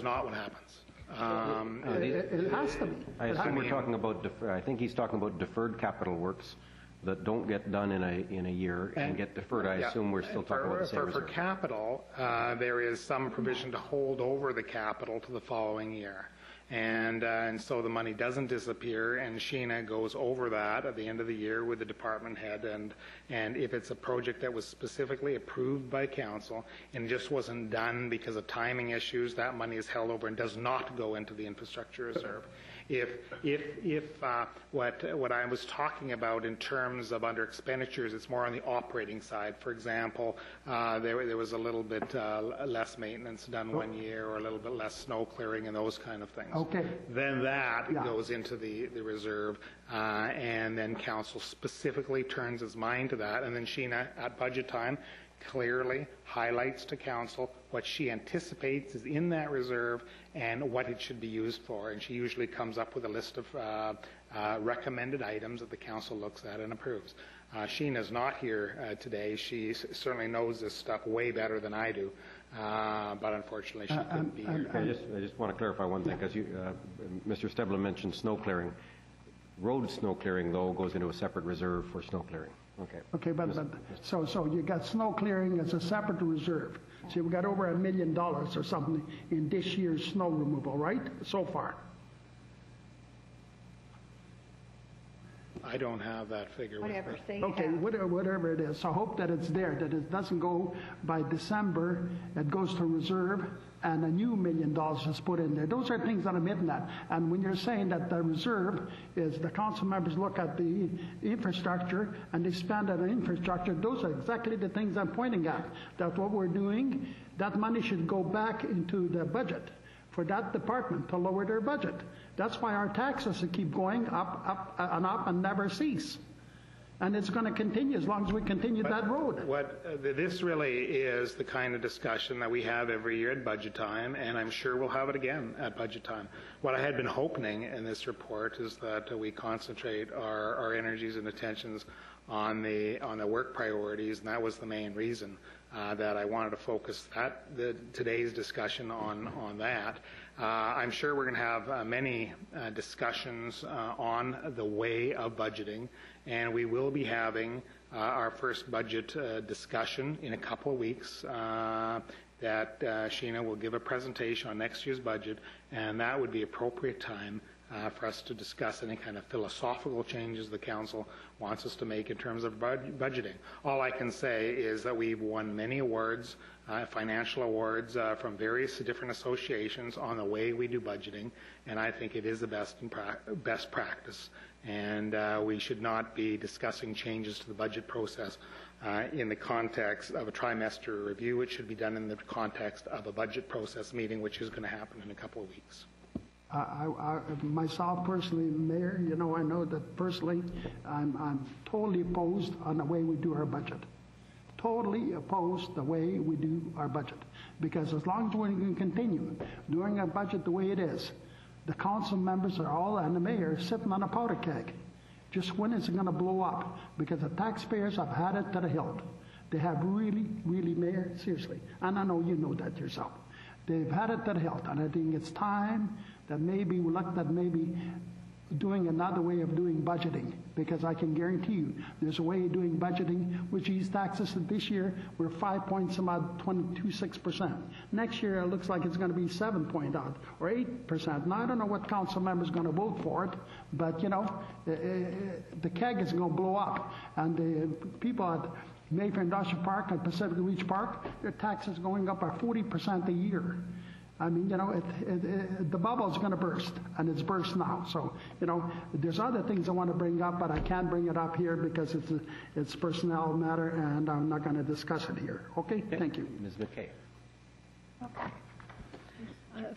not what happens. It has to be. I assume we're talking about. I think he's talking about deferred capital works that don't get done in a year and get deferred. I assume we're still talking about the same reserve. For capital, there is some provision to hold over the capital to the following year. And so the money doesn't disappear, and Sheena goes over that at the end of the year with the department head, and if it's a project that was specifically approved by council and just wasn't done because of timing issues, that money is held over and does not go into the infrastructure reserve. If what I was talking about in terms of under expenditures, it's more on the operating side. For example, there was a little bit less maintenance done one year, or a little bit less snow clearing and those kind of things. Okay. Then that goes into the reserve, and then council specifically turns its mind to that, and then Sheena at budget time clearly highlights to council what she anticipates is in that reserve and what it should be used for. And she usually comes up with a list of recommended items that the council looks at and approves. Sheena's not here today. She certainly knows this stuff way better than I do, but unfortunately she couldn't be here. I just want to clarify one thing, because Mr. Stebler mentioned snow clearing. Road snow clearing, though, goes into a separate reserve for snow clearing. Okay, but so you got snow clearing as a separate reserve. So we got over $1 million or something in this year's snow removal, right? So far. I don't have that figure. Whatever. Okay, whatever it is. So I hope that it's there, that it doesn't go by December, it goes to reserve, and a new $1 million is put in there. Those are things that I'm hitting at. And when you're saying that the reserve is the council members look at the infrastructure and they spend it on infrastructure, those are exactly the things I'm pointing at. That's what we're doing. That money should go back into the budget for that department to lower their budget. That's why our taxes keep going up and never cease. And it's going to continue as long as we continue that road. This really is the kind of discussion that we have every year at budget time, and I'm sure we'll have it again at budget time. What I had been hoping in this report is that we concentrate our energies and attentions on the work priorities, and that was the main reason that I wanted to focus today's discussion on that. I'm sure we're going to have many discussions on the way of budgeting, and we will be having our first budget discussion in a couple of weeks that Sheena will give a presentation on next year's budget, and that would be appropriate time for us to discuss any kind of philosophical changes the council wants us to make in terms of budgeting. All I can say is that we've won many awards, financial awards from various different associations on the way we do budgeting, and I think it is the best practice. And we should not be discussing changes to the budget process in the context of a trimester review. It should be done in the context of a budget process meeting, which is going to happen in a couple of weeks. Myself personally, Mayor, I know that personally I'm totally opposed on the way we do our budget. Totally opposed the way we do our budget. Because as long as we can continue doing our budget the way it is, the council members are all, and the mayor, sitting on a powder keg. Just when is it going to blow up? Because the taxpayers have had it to the hilt. They have really, Mayor, seriously, and I know you know that yourself. They've had it to the hilt, and I think it's time that maybe we look at maybe doing another way of doing budgeting, because I can guarantee you there's a way of doing budgeting which these taxes this year we're 5.26%. Next year it looks like it's going to be 7 point odd or 8%. Now I don't know what council member is going to vote for it, but the keg is going to blow up, and the people at Mayfair Industrial Park and Pacific Beach Park, their taxes going up by 40% a year. I mean, the bubble is going to burst, and it's burst now. So, there's other things I want to bring up, but I can't bring it up here because it's personnel matter, and I'm not going to discuss it here. Okay? Thank you. Ms. McKay.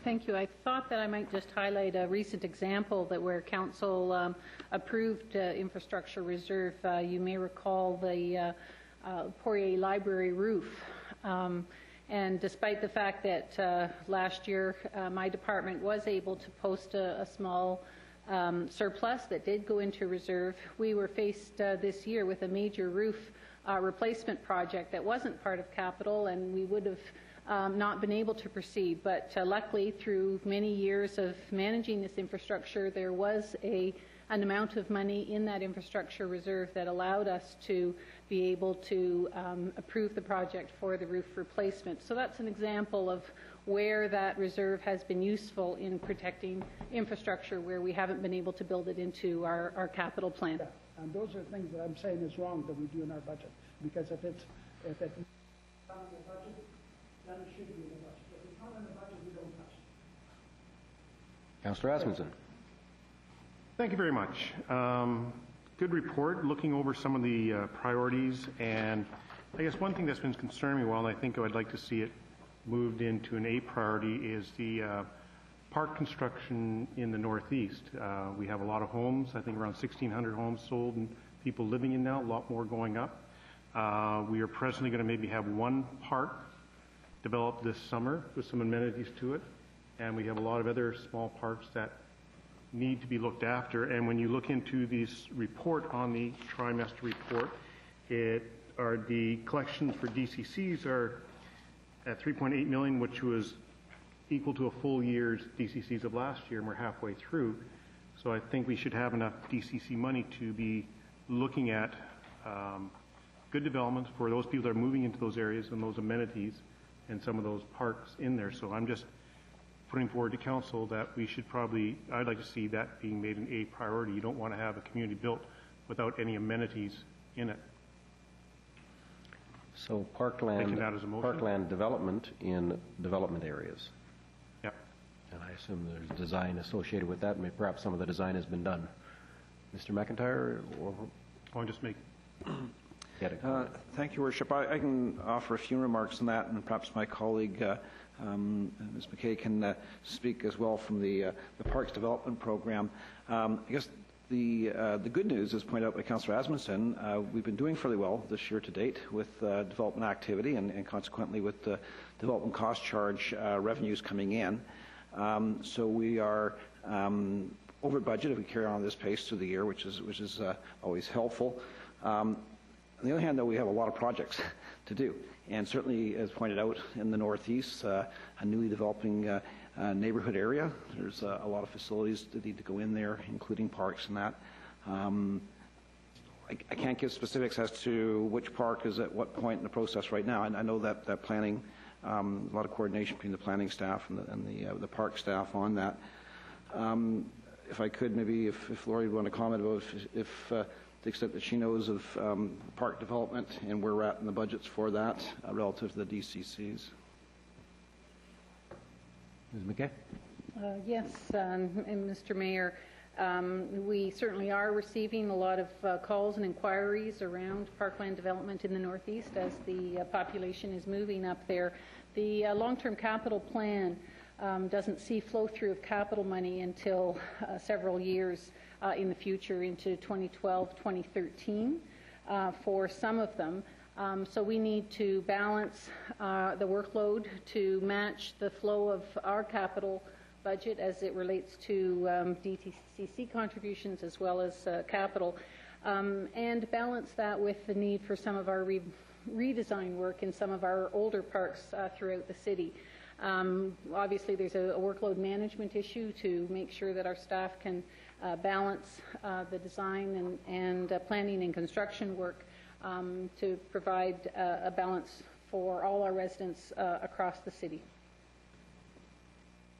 Thank you. I thought that I might just highlight a recent example where Council approved infrastructure reserve. You may recall the Poirier Library roof. And despite the fact that last year my department was able to post a small surplus that did go into reserve, we were faced this year with a major roof replacement project that wasn't part of capital, and we would have not been able to proceed. But luckily, through many years of managing this infrastructure, there was an amount of money in that infrastructure reserve that allowed us to be able to approve the project for the roof replacement. So that's an example of where that reserve has been useful in protecting infrastructure where we haven't been able to build it into our capital plan. Yeah. And those are things that I'm saying is wrong that we do in our budget. Because if it's not in the budget, then it should be in the budget. If it's not in the budget, we don't touch it. Councillor Asmussen. Thank you very much. Good report, looking over some of the priorities, and I guess one thing that's been concerning me, while I think I'd like to see it moved into an A priority, is the park construction in the Northeast. We have a lot of homes, I think around 1,600 homes sold and people living in now, a lot more going up. We are presently going to maybe have one park developed this summer with some amenities to it, and we have a lot of other small parks that need to be looked after. And when you look into this report on the trimester report, the collections for DCCs are at $3.8 million, which was equal to a full year's DCCs of last year, and we're halfway through. So I think we should have enough DCC money to be looking at good developments for those people that are moving into those areas and those amenities and some of those parks in there. So I'm just putting forward to council that we should probably, I'd like to see that being made an A priority. You don't want to have a community built without any amenities in it. So parkland, Making that as a motion? parkland development in development areas. Yeah. And I assume there's design associated with that. Maybe perhaps some of the design has been done. Mr. McIntyre, or I'll just make get it. Thank you, Worship. I can offer a few remarks on that, and perhaps my colleague, Ms. McKay, can speak as well from the Parks Development Program. I guess the good news, as pointed out by Councillor Asmundson, we've been doing fairly well this year to date with development activity and consequently with the development cost charge revenues coming in. So we are over budget if we carry on this pace through the year, which is always helpful. On the other hand, though, we have a lot of projects to do, and certainly, as pointed out, in the Northeast, a newly developing neighborhood area. There's a lot of facilities that need to go in there, including parks and that. I can't give specifics as to which park is at what point in the process right now, and I know that planning, a lot of coordination between the planning staff and the park staff on that. If I could, maybe if Laurie would want to comment about if to the extent that she knows of park development and where we're at in the budgets for that relative to the DCCs. Ms. McKay? Yes, and Mr. Mayor, we certainly are receiving a lot of calls and inquiries around parkland development in the Northeast as the population is moving up there. The long-term capital plan doesn't see flow-through of capital money until several years in the future, into 2012, 2013 for some of them. So we need to balance the workload to match the flow of our capital budget as it relates to DTCC contributions as well as capital, and balance that with the need for some of our redesign work in some of our older parks throughout the city. Obviously, there's a workload management issue to make sure that our staff can balance the design and planning and construction work to provide a balance for all our residents across the city.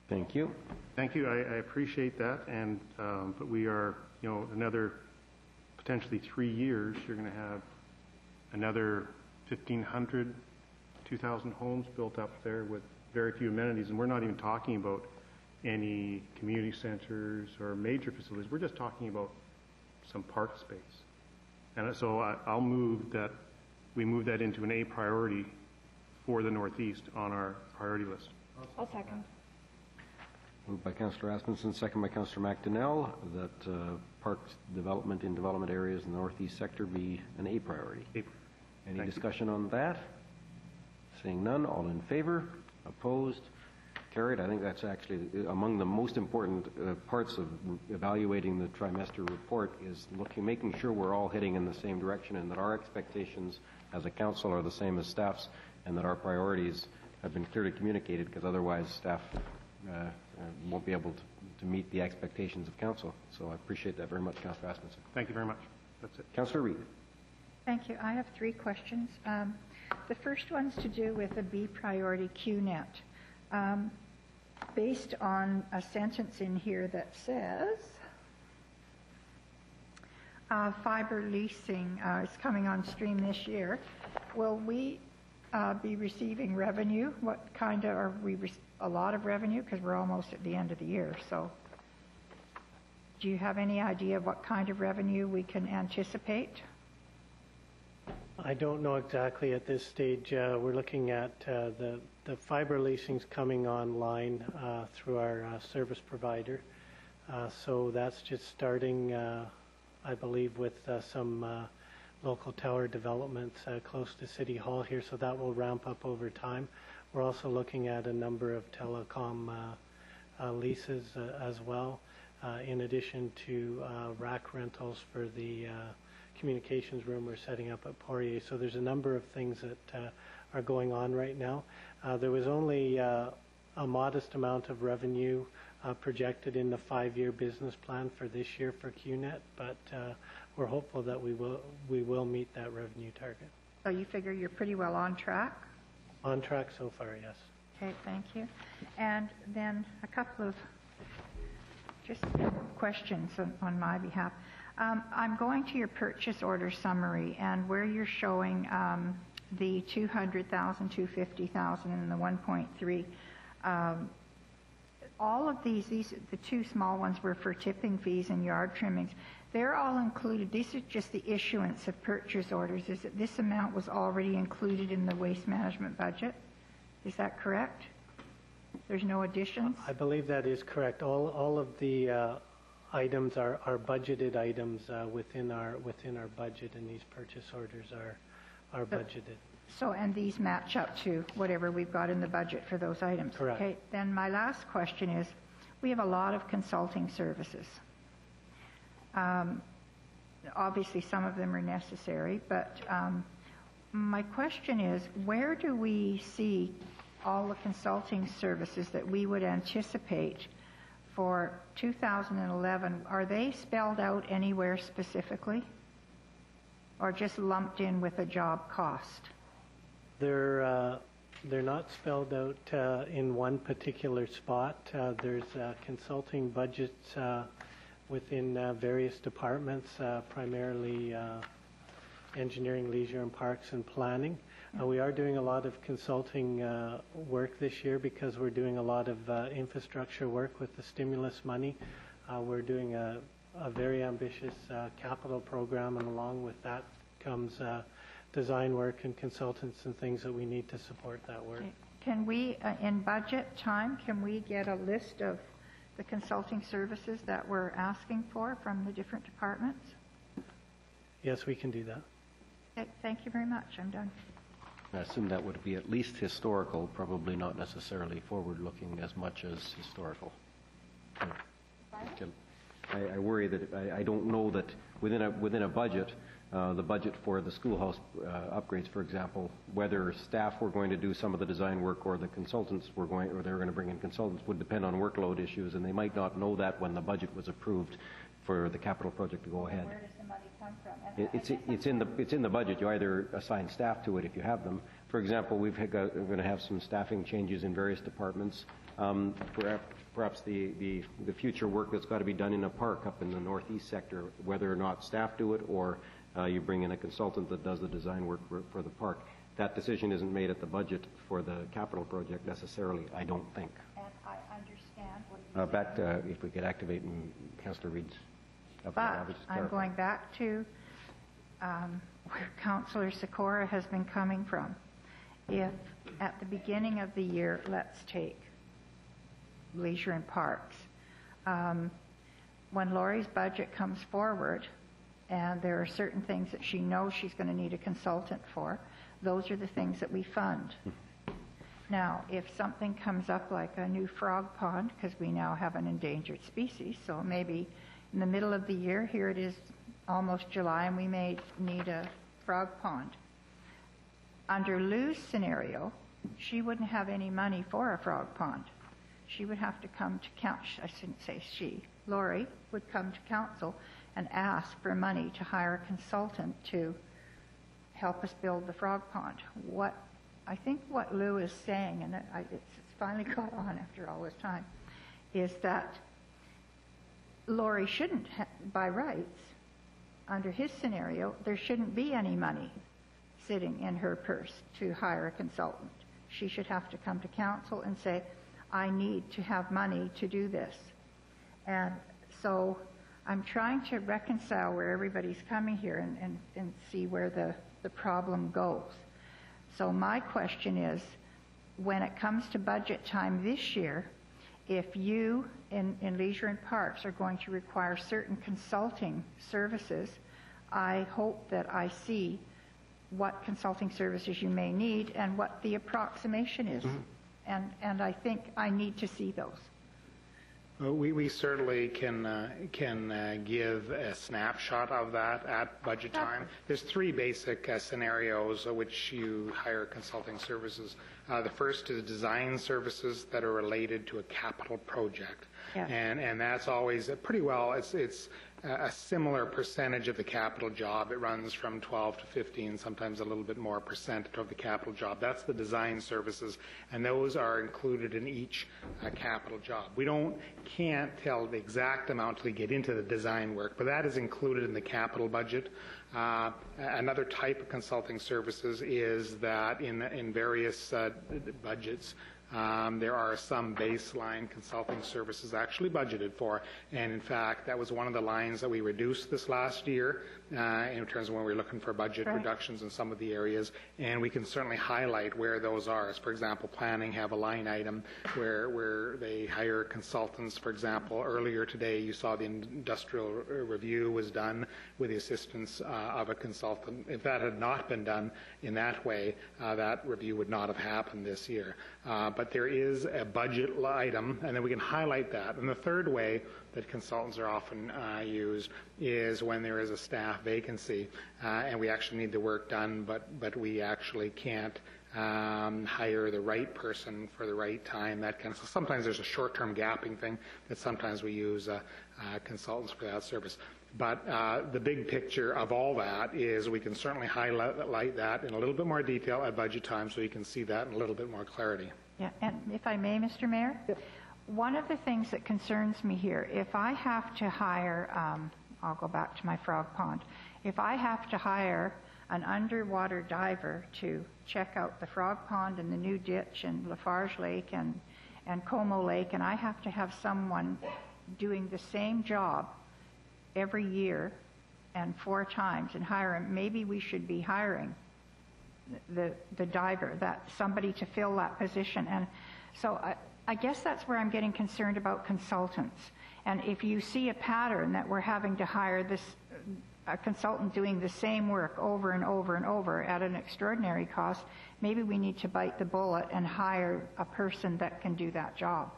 Thank you. Thank you. I appreciate that, and but we are, another potentially 3 years. You're going to have another 1,500, 2,000 homes built up there with very few amenities, and we're not even talking about any community centers or major facilities. We're just talking about some park space. And so I'll move that we move that into an A priority for the Northeast on our priority list. I'll second. Moved by Councillor Asmundson, second by Councillor McDonnell, that parks development in development areas in the Northeast sector be an A priority. Any discussion on that? Seeing none, all in favor? Opposed? Carried. I think that's actually among the most important parts of evaluating the trimester report is making sure we're all heading in the same direction and that our expectations as a council are the same as staff's and that our priorities have been clearly communicated, because otherwise staff won't be able to meet the expectations of council. So I appreciate that very much, Councillor Asmundson. Thank you very much. That's it. Councillor Reid. Thank you. I have 3 questions. The first one's to do with the B priority QNet. Based on a sentence in here that says fiber leasing is coming on stream this year, will we be receiving revenue? What kind of, are we a lot of revenue? Because we're almost at the end of the year. So do you have any idea of what kind of revenue we can anticipate? I don't know exactly at this stage. We're looking at the fiber leasings coming online through our service provider. So that's just starting, I believe, with some local tower developments close to City Hall here. So that will ramp up over time. We're also looking at a number of telecom leases as well, in addition to rack rentals for the communications room we're setting up at Poirier. So there's a number of things that are going on right now. There was only a modest amount of revenue projected in the 5-year business plan for this year for QNet, but we're hopeful that we will meet that revenue target. So you figure you're pretty well on track? On track so far, yes. Okay, thank you. And then a couple of just questions on my behalf. I'm going to your purchase order summary, and where you're showing the 200,000, 250,000, and the 1.3, all of these, the two small ones were for tipping fees and yard trimmings. They're all included. These are just the issuance of purchase orders. Is that this amount was already included in the waste management budget? Is that correct? There's no additions? I believe that is correct. All of the items are budgeted items within our budget, and these purchase orders are budgeted. So, and these match up to whatever we've got in the budget for those items? Correct. Okay, then my last question is, we have a lot of consulting services. Obviously, some of them are necessary, but my question is, where do we see all the consulting services that we would anticipate for 2011? Are they spelled out anywhere specifically, or just lumped in with a job cost? They're not spelled out in one particular spot. There's consulting budgets within various departments, primarily engineering, leisure and parks, and planning. We are doing a lot of consulting work this year because we're doing a lot of infrastructure work with the stimulus money. We're doing a very ambitious capital program, and along with that comes design work and consultants and things that we need to support that work. Can we, in budget time, can we get a list of the consulting services that we're asking for from the different departments? Yes, we can do that. Okay, thank you very much. I'm done. I assume that would be at least historical, probably not necessarily forward-looking as much as historical. I worry that I don't know that within a budget, the budget for the schoolhouse upgrades, for example, whether staff were going to do some of the design work or the consultants were going, or they were going to bring in consultants, would depend on workload issues, and they might not know that when the budget was approved for the capital project to go ahead. Where does the money come from? It's in the budget. You either assign staff to it if you have them. For example, we're going to have some staffing changes in various departments. Perhaps the future work that's got to be done in a park up in the northeast sector, whether or not staff do it or you bring in a consultant that does the design work for the park. That decision isn't made at the budget for the capital project necessarily, I don't think. And I understand what you're back to, if we could activate Councillor Reid's. But I'm going back to where Councillor Sikora has been coming from. If at the beginning of the year, let's take leisure and parks, when Laurie's budget comes forward and there are certain things that she knows she's going to need a consultant for, those are the things that we fund. Now, if something comes up like a new frog pond, because we now have an endangered species, so maybe in the middle of the year, here it is almost July, and we may need a frog pond. Under Lou's scenario, she wouldn't have any money for a frog pond. She would have to come to council. I shouldn't say she. Laurie would come to council and ask for money to hire a consultant to help us build the frog pond. I think what Lou is saying, and it's finally caught on after all this time, is that Laurie shouldn't, by rights, under his scenario, there shouldn't be any money sitting in her purse to hire a consultant. She should have to come to council and say, I need to have money to do this. And so I'm trying to reconcile where everybody's coming here and see where the problem goes. So my question is, when it comes to budget time this year, if you in Leisure and Parks are going to require certain consulting services, I hope that I see what consulting services you may need and what the approximation is. Mm-hmm. And I think I need to see those. We certainly can give a snapshot of that at budget time. There's three basic scenarios which you hire consulting services. The first is design services that are related to a capital project. Yeah. And that's always pretty well, it's a similar percentage of the capital job. It runs from 12 to 15, sometimes a little bit more percent of the capital job. That's the design services, and those are included in each capital job. We can't tell the exact amount till we get into the design work, but that is included in the capital budget. Another type of consulting services is that in various budgets, there are some baseline consulting services actually budgeted for, and in fact, that was one of the lines that we reduced this last year in terms of when we were looking for budget reductions in some of the areas, and we can certainly highlight where those are. As, for example, planning have a line item where they hire consultants. For example, earlier today, you saw the industrial review was done with the assistance of a consultant. If that had not been done in that way, that review would not have happened this year. But there is a budget item, and then we can highlight that. And the third way that consultants are often used is when there is a staff vacancy, and we actually need the work done, but we actually can't hire the right person for the right time. That kind of. So sometimes there's a short-term gapping thing that sometimes we use consultants for that service. But the big picture of all that is we can certainly highlight that in a little bit more detail at budget time, so you can see that in a little bit more clarity. Yeah, and if I may, Mr. Mayor, one of the things that concerns me here, if I have to hire, I'll go back to my frog pond, if I have to hire an underwater diver to check out the frog pond and the new ditch and Lafarge Lake and Como Lake, and I have to have someone doing the same job every year and 4 times and hire him, maybe we should be hiring the diver, that somebody to fill that position. And so I guess that's where I'm getting concerned about consultants. And if you see a pattern that we're having to hire a consultant doing the same work over and over and over at an extraordinary cost, maybe we need to bite the bullet and hire a person that can do that job.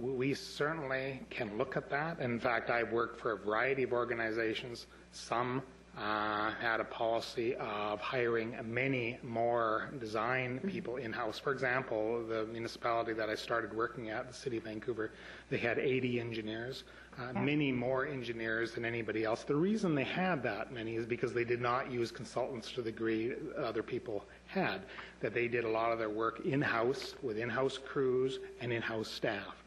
We certainly can look at that. In fact, I've worked for a variety of organizations. Some had a policy of hiring many more design people in-house. For example, the municipality that I started working at, the City of Vancouver, they had 80 engineers, many more engineers than anybody else. The reason they had that many is because they did not use consultants to the degree other people had, that they did a lot of their work in-house with in-house crews and in-house staff.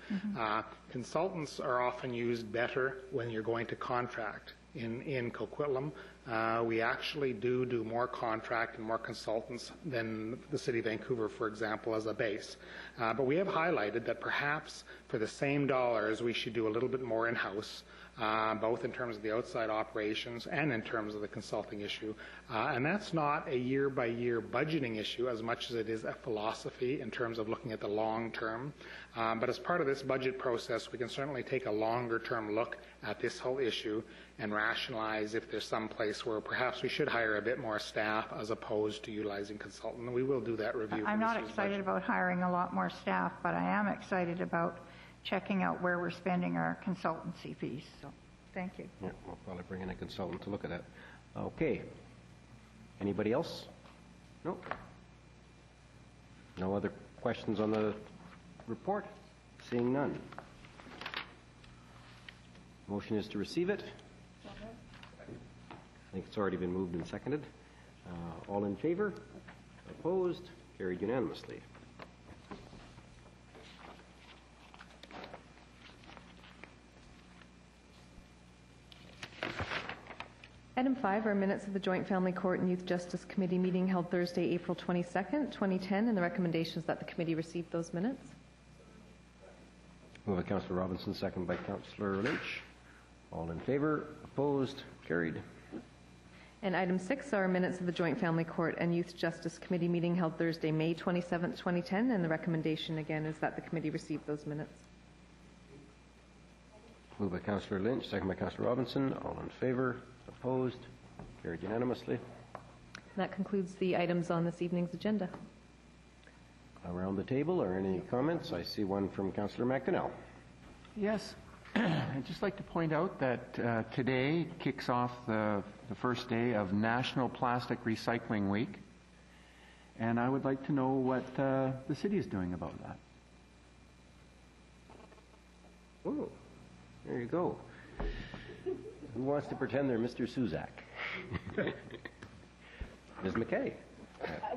Consultants are often used better when you're going to contract. In Coquitlam, we actually do more contract and more consultants than the City of Vancouver, for example, as a base. But we have highlighted that perhaps for the same dollars, we should do a little bit more in-house, both in terms of the outside operations and in terms of the consulting issue. And that's not a year-by-year budgeting issue as much as it is a philosophy in terms of looking at the long term. But as part of this budget process, we can certainly take a longer-term look at this whole issue and rationalize if there's some place where perhaps we should hire a bit more staff as opposed to utilizing consultants. And we will do that review. I'm not excited about hiring a lot more staff, but I am excited about checking out where we're spending our consultancy fees. So, thank you. Yeah, we'll probably bring in a consultant to look at that. Okay. Anybody else? No? No other questions on the report? Seeing none. Motion is to receive it. I think it's already been moved and seconded. All in favor? Opposed? Carried unanimously. Item 5 are minutes of the Joint Family Court and Youth Justice Committee meeting held Thursday, April 22nd, 2010, and the recommendations that the committee receive those minutes. Moved by Councillor Robinson, second by Councillor Lynch. All in favor? Opposed? Carried. And item 6 are minutes of the Joint Family Court and Youth Justice Committee meeting held Thursday, May 27th, 2010, and the recommendation again is that the committee receive those minutes. Moved by Councillor Lynch, second by Councillor Robinson. All in favor? Opposed? Carried unanimously. That concludes the items on this evening's agenda. Around the table, are any comments? I see one from Councillor McDonnell. Yes. I'd just like to point out that today kicks off the first day of National Plastic Recycling Week, and I would like to know what the city is doing about that. Oh, there you go. Who wants to pretend they're Mr. Suzak? Ms. McKay.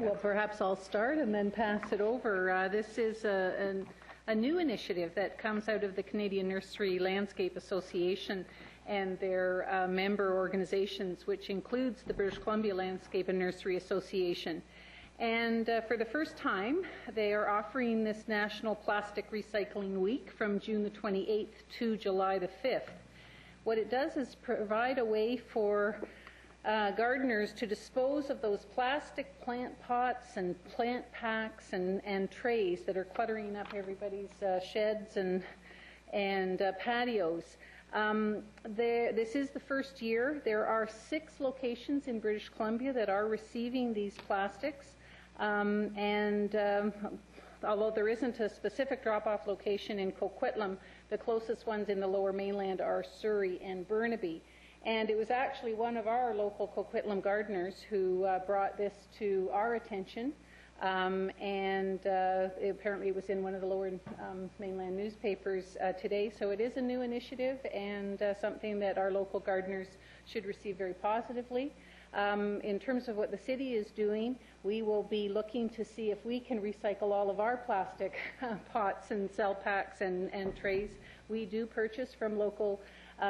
Well, perhaps I'll start and then pass it over. This is a new initiative that comes out of the Canadian Nursery Landscape Association, and their member organizations, which includes the British Columbia Landscape and Nursery Association. And for the first time, they are offering this National Plastic Recycling Week from June the 28th to July the 5th. What it does is provide a way for gardeners to dispose of those plastic plant pots and plant packs and trays that are cluttering up everybody's sheds and patios. This is the first year. There are 6 locations in British Columbia that are receiving these plastics. Although there isn't a specific drop-off location in Coquitlam, the closest ones in the Lower Mainland are Surrey and Burnaby. And it was actually one of our local Coquitlam gardeners who brought this to our attention. Apparently it was in one of the Lower Mainland newspapers today. So it is a new initiative and something that our local gardeners should receive very positively. In terms of what the city is doing, we will be looking to see if we can recycle all of our plastic pots and cell packs and trays. We do purchase from local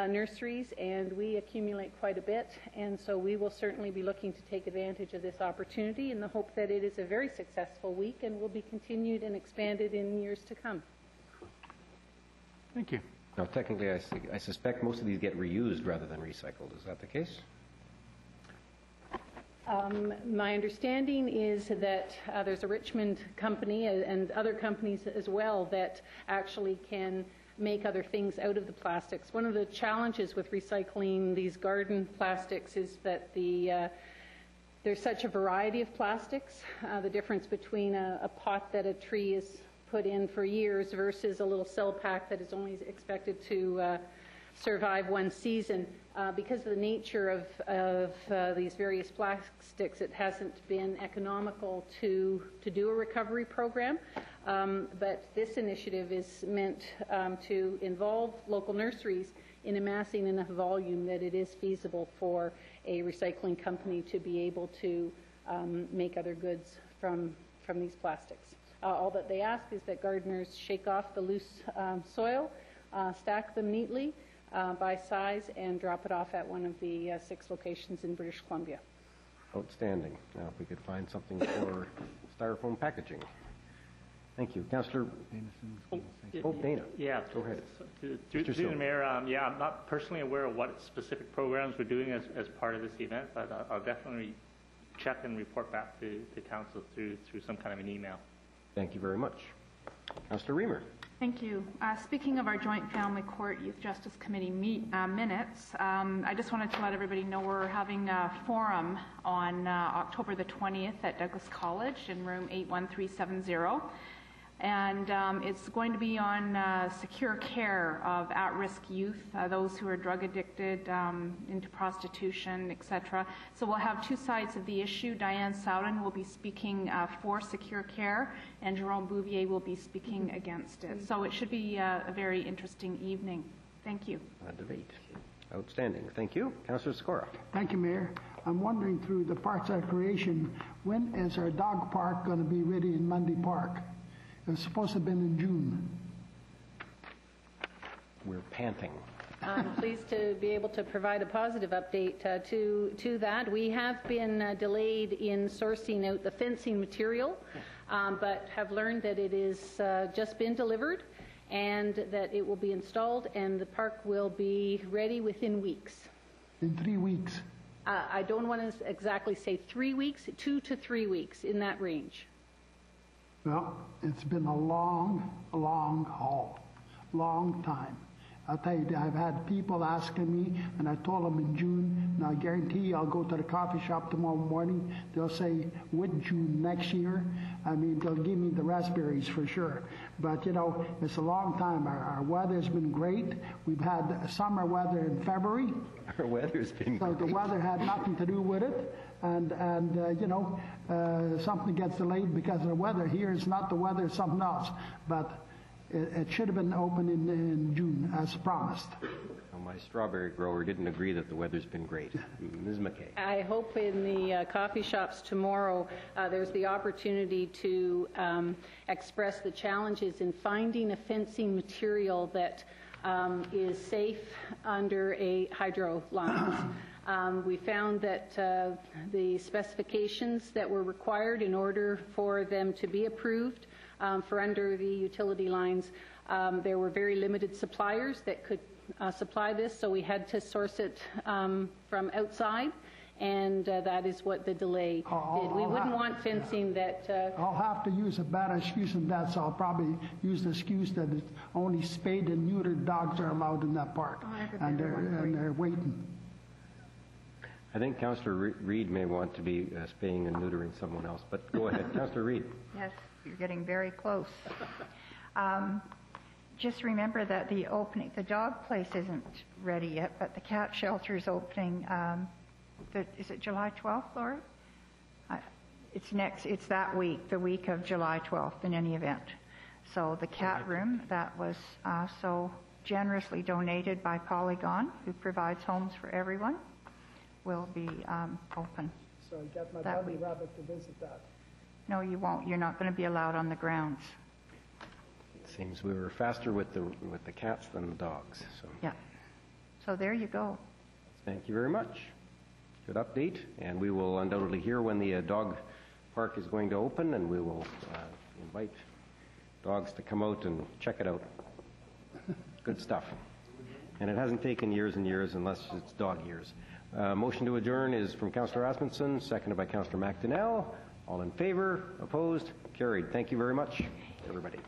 nurseries, and we accumulate quite a bit, and so we will certainly be looking to take advantage of this opportunity in the hope that it is a very successful week and will be continued and expanded in years to come. Thank you. Now, technically, I suspect most of these get reused rather than recycled. Is that the case? My understanding is that there's a Richmond company and other companies as well that actually can make other things out of the plastics. One of the challenges with recycling these garden plastics is that there's such a variety of plastics. The difference between a pot that a tree is put in for years versus a little cell pack that is only expected to survive one season. Because of the nature of these various plastics, it hasn't been economical to do a recovery program. But this initiative is meant to involve local nurseries in amassing enough volume that it is feasible for a recycling company to be able to make other goods from these plastics. All that they ask is that gardeners shake off the loose soil, stack them neatly by size, and drop it off at one of the 6 locations in British Columbia. Outstanding. Now, if we could find something for styrofoam packaging. Thank you. Councillor Dana. Yeah. Go ahead. Through the Mayor, I'm not personally aware of what specific programs we're doing as part of this event, but I'll definitely check and report back to Council through some kind of an email. Thank you very much. Councillor Reamer. Thank you. Speaking of our Joint Family Court Youth Justice Committee minutes, I just wanted to let everybody know we're having a forum on October the 20th at Douglas College in room 81370. And it's going to be on secure care of at-risk youth, those who are drug addicted, into prostitution, etc. So we'll have 2 sides of the issue. Diane Sowden will be speaking for secure care, and Jerome Bouvier will be speaking against it. So it should be a very interesting evening. Thank you. A debate. Outstanding. Thank you. Councillor Skora. Thank you, Mayor. I'm wondering, through the Parks Recreation, when is our dog park going to be ready in Mundy Park? It was supposed to have been in June. We're panting. I'm pleased to be able to provide a positive update to that. We have been delayed in sourcing out the fencing material, but have learned that it is just been delivered and that it will be installed and the park will be ready within weeks. In 3 weeks? I don't want to exactly say 3 weeks, 2 to 3 weeks, in that range. Well, it's been a long haul, long time. I'll tell you, I've had people asking me, and I told them in June, and I guarantee you I'll go to the coffee shop tomorrow morning, they'll say, with June next year. I mean, they'll give me the raspberries for sure. But, you know, it's a long time. Our weather's been great. We've had summer weather in February. Our weather's been great. So the weather had nothing to do with it. And you know, something gets delayed because of the weather. Here it's not the weather, it's something else. But it should have been open in June, as promised. Well, my strawberry grower didn't agree that the weather's been great. Ms. McKay. I hope in the coffee shops tomorrow there's the opportunity to express the challenges in finding a fencing material that is safe under a hydro lines. We found that the specifications that were required in order for them to be approved for under the utility lines, there were very limited suppliers that could supply this, so we had to source it from outside, and that is what the delay did. We wouldn't want fencing that... I'll have to use a bad excuse in that, so I'll probably use the excuse that it's only spayed and neutered dogs are allowed in that park, and they're waiting. I think Councillor Reid may want to be spaying and neutering someone else, but go ahead. Councillor Reid. Yes, you're getting very close. Just remember that the dog place isn't ready yet, but the cat shelter is opening, is it July 12th, Lori? It's that week, the week of July 12th in any event. So the cat room that was so generously donated by Polygon, who provides homes for everyone, will be open. So I get my bunny rabbit to visit that. No, you won't. You're not going to be allowed on the grounds. It seems we were faster with the cats than the dogs. So. Yeah. So there you go. Thank you very much. Good update. And we will undoubtedly hear when the dog park is going to open, and we will invite dogs to come out and check it out. Good stuff. And it hasn't taken years and years unless it's dog years. Motion to adjourn is from Councillor Rasmussen, seconded by Councillor McDonnell. All in favor? Opposed? Carried. Thank you very much, everybody.